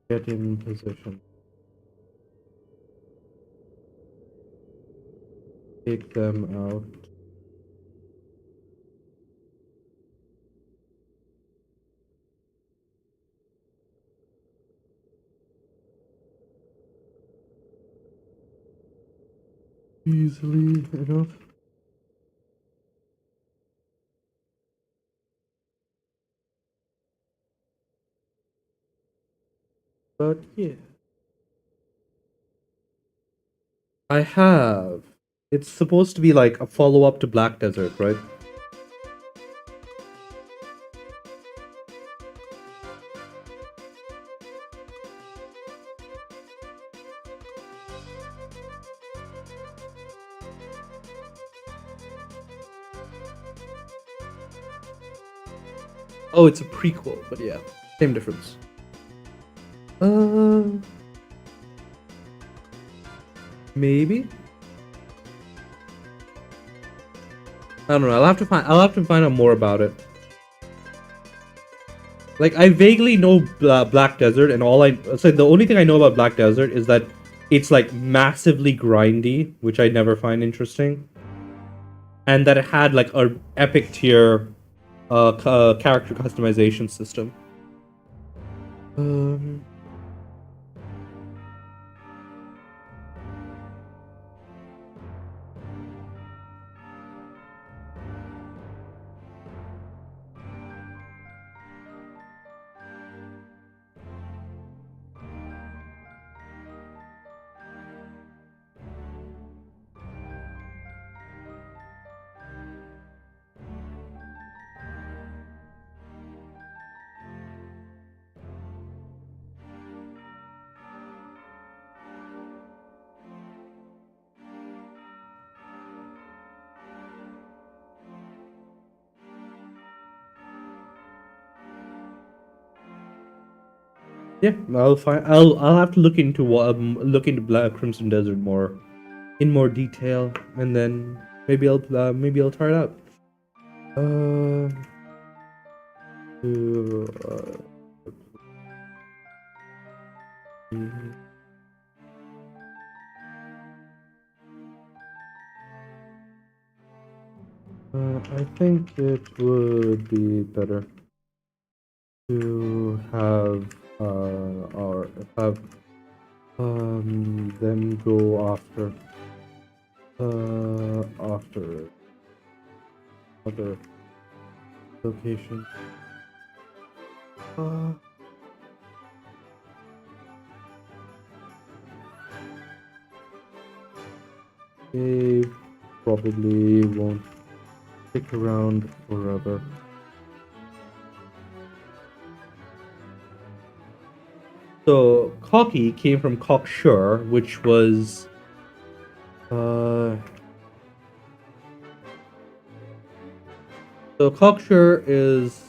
get in position. Take them out. easily enough. But yeah. I have. It's supposed to be like a follow-up to Black Desert, right? Oh, it's a prequel, but yeah, same difference. Uh, maybe. I don't know. I'll have to find out more about it. Like I vaguely know Black Desert, and the only thing I know about Black Desert is that it's like massively grindy, which I never find interesting, and that it had like a epic tier character customization system. Um. Yeah, I'll find. I'll have to look into Black Crimson Desert in more detail, and then maybe I'll try it out. Uh, uh, I think it would be better to have or have them go after other locations. They probably won't stick around forever. So cocky came from cocksure, which was so cocksure is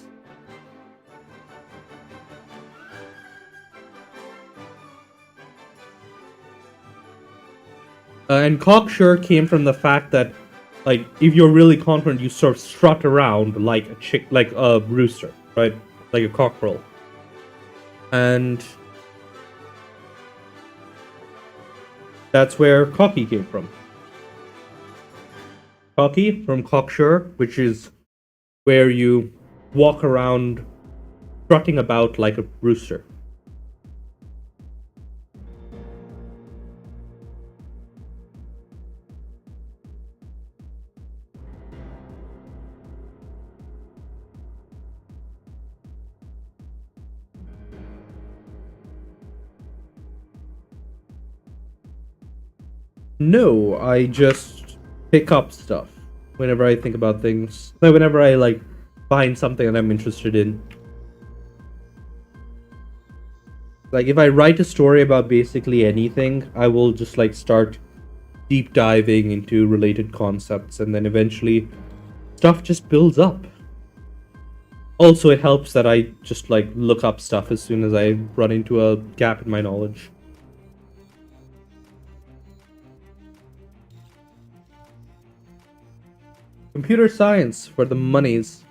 and cocksure came from the fact that like if you're really confident, you sort of strut around like a rooster, right? Like a cockerel. And that's where cocky came from. Cocky from cocksure, which is where you walk around strutting about like a rooster. No, I just pick up stuff whenever I think about things. Like whenever I like find something that I'm interested in. Like if I write a story about basically anything, I will just like start deep diving into related concepts, and then eventually stuff just builds up. Also, it helps that I just like look up stuff as soon as I run into a gap in my knowledge. Computer science for the monies.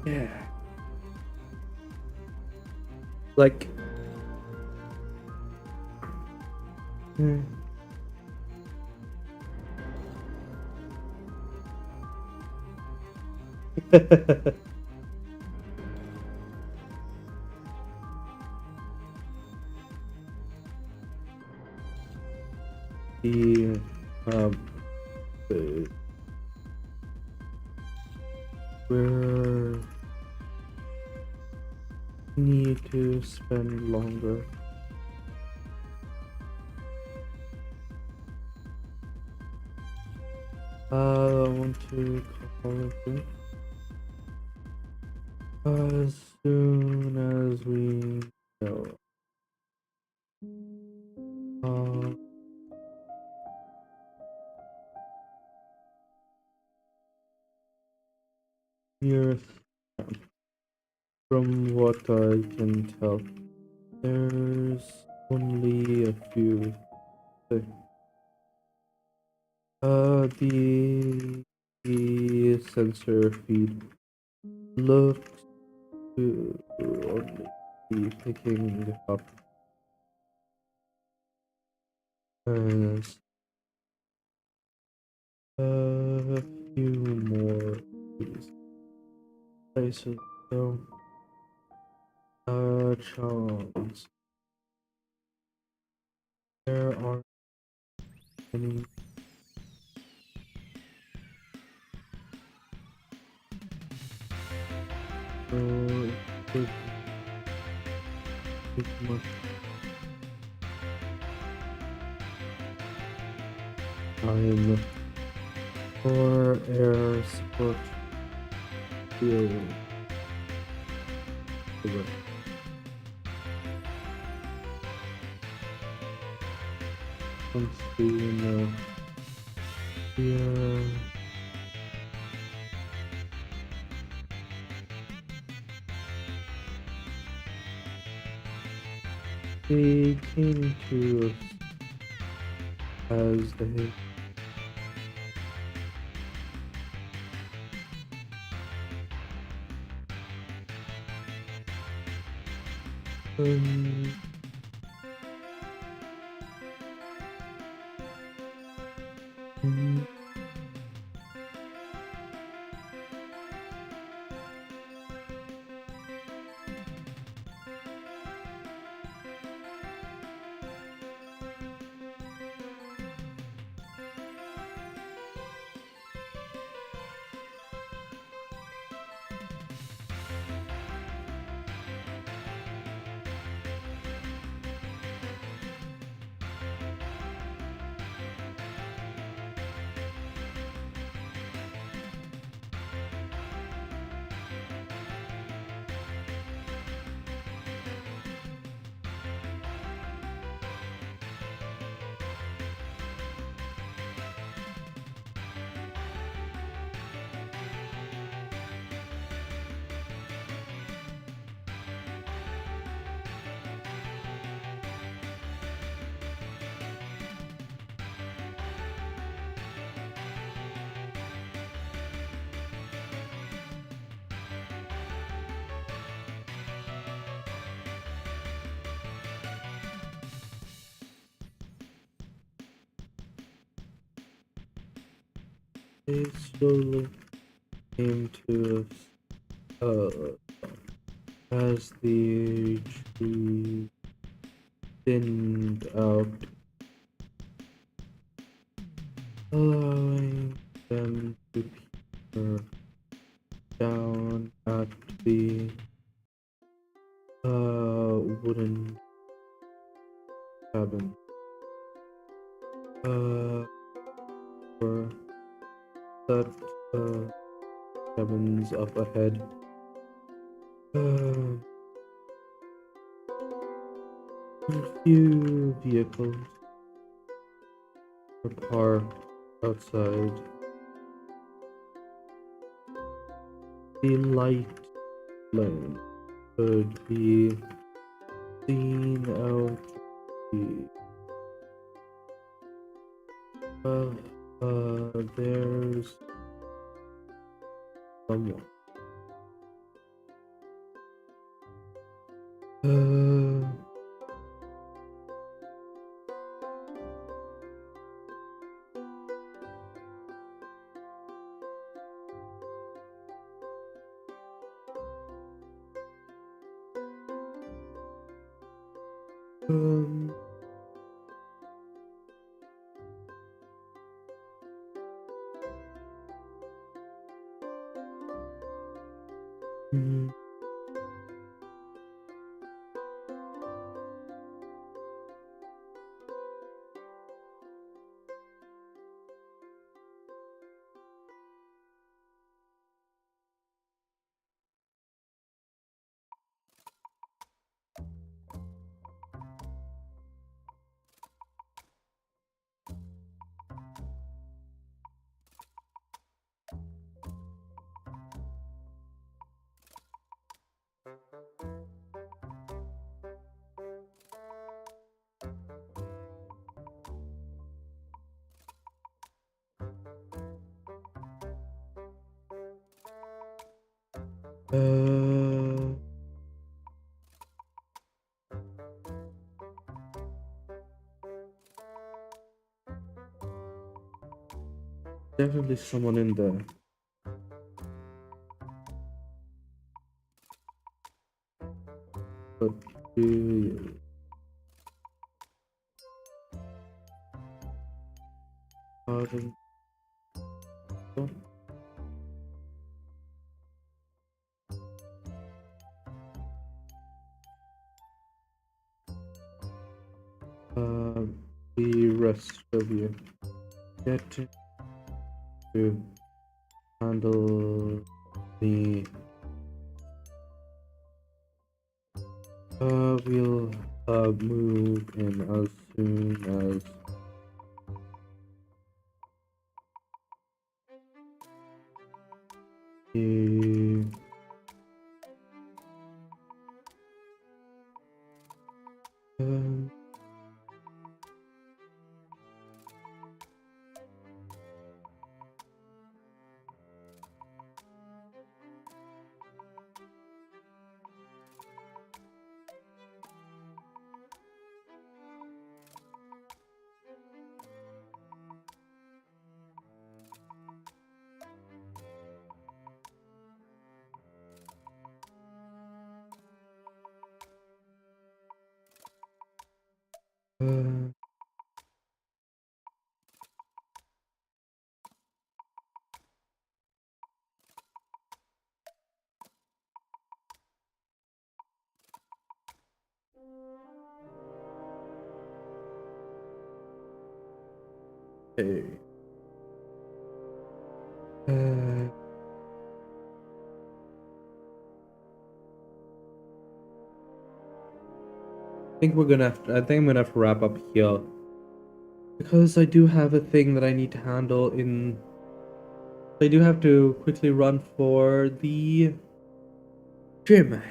Yeah. Like, hmm. the um uh, we need to spend longer. I want to call it good. As soon as we know. Uh, Here's from what I can tell. There's only a few things. The sensor feed looks to only be picking up as a few more these places. So, chance there are any. So it could take much time for air support field. Once we know here, they came to us as a um, um, they slowly came to us as the tree thinned out, allowing them to peer down at the wooden cabin. For that cabins up ahead. A few vehicles were parked outside. The light flame could be seen out the there's someone Um, mm, uh, definitely someone in there. But pardon. The rest of you get to handle the. We'll move in as soon as you. Um, uh, okay. I think we're gonna have to, I think I'm gonna have to wrap up here because I do have a thing that I need to handle in. I do have to quickly run for the gym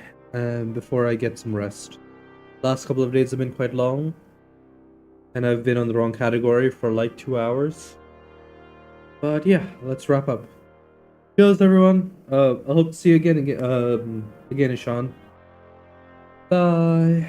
before I get some rest. Last couple of days have been quite long, and I've been on the wrong category for like 2 hours. But yeah, let's wrap up. Cheers, everyone. I hope to see you again, Ishan. Bye.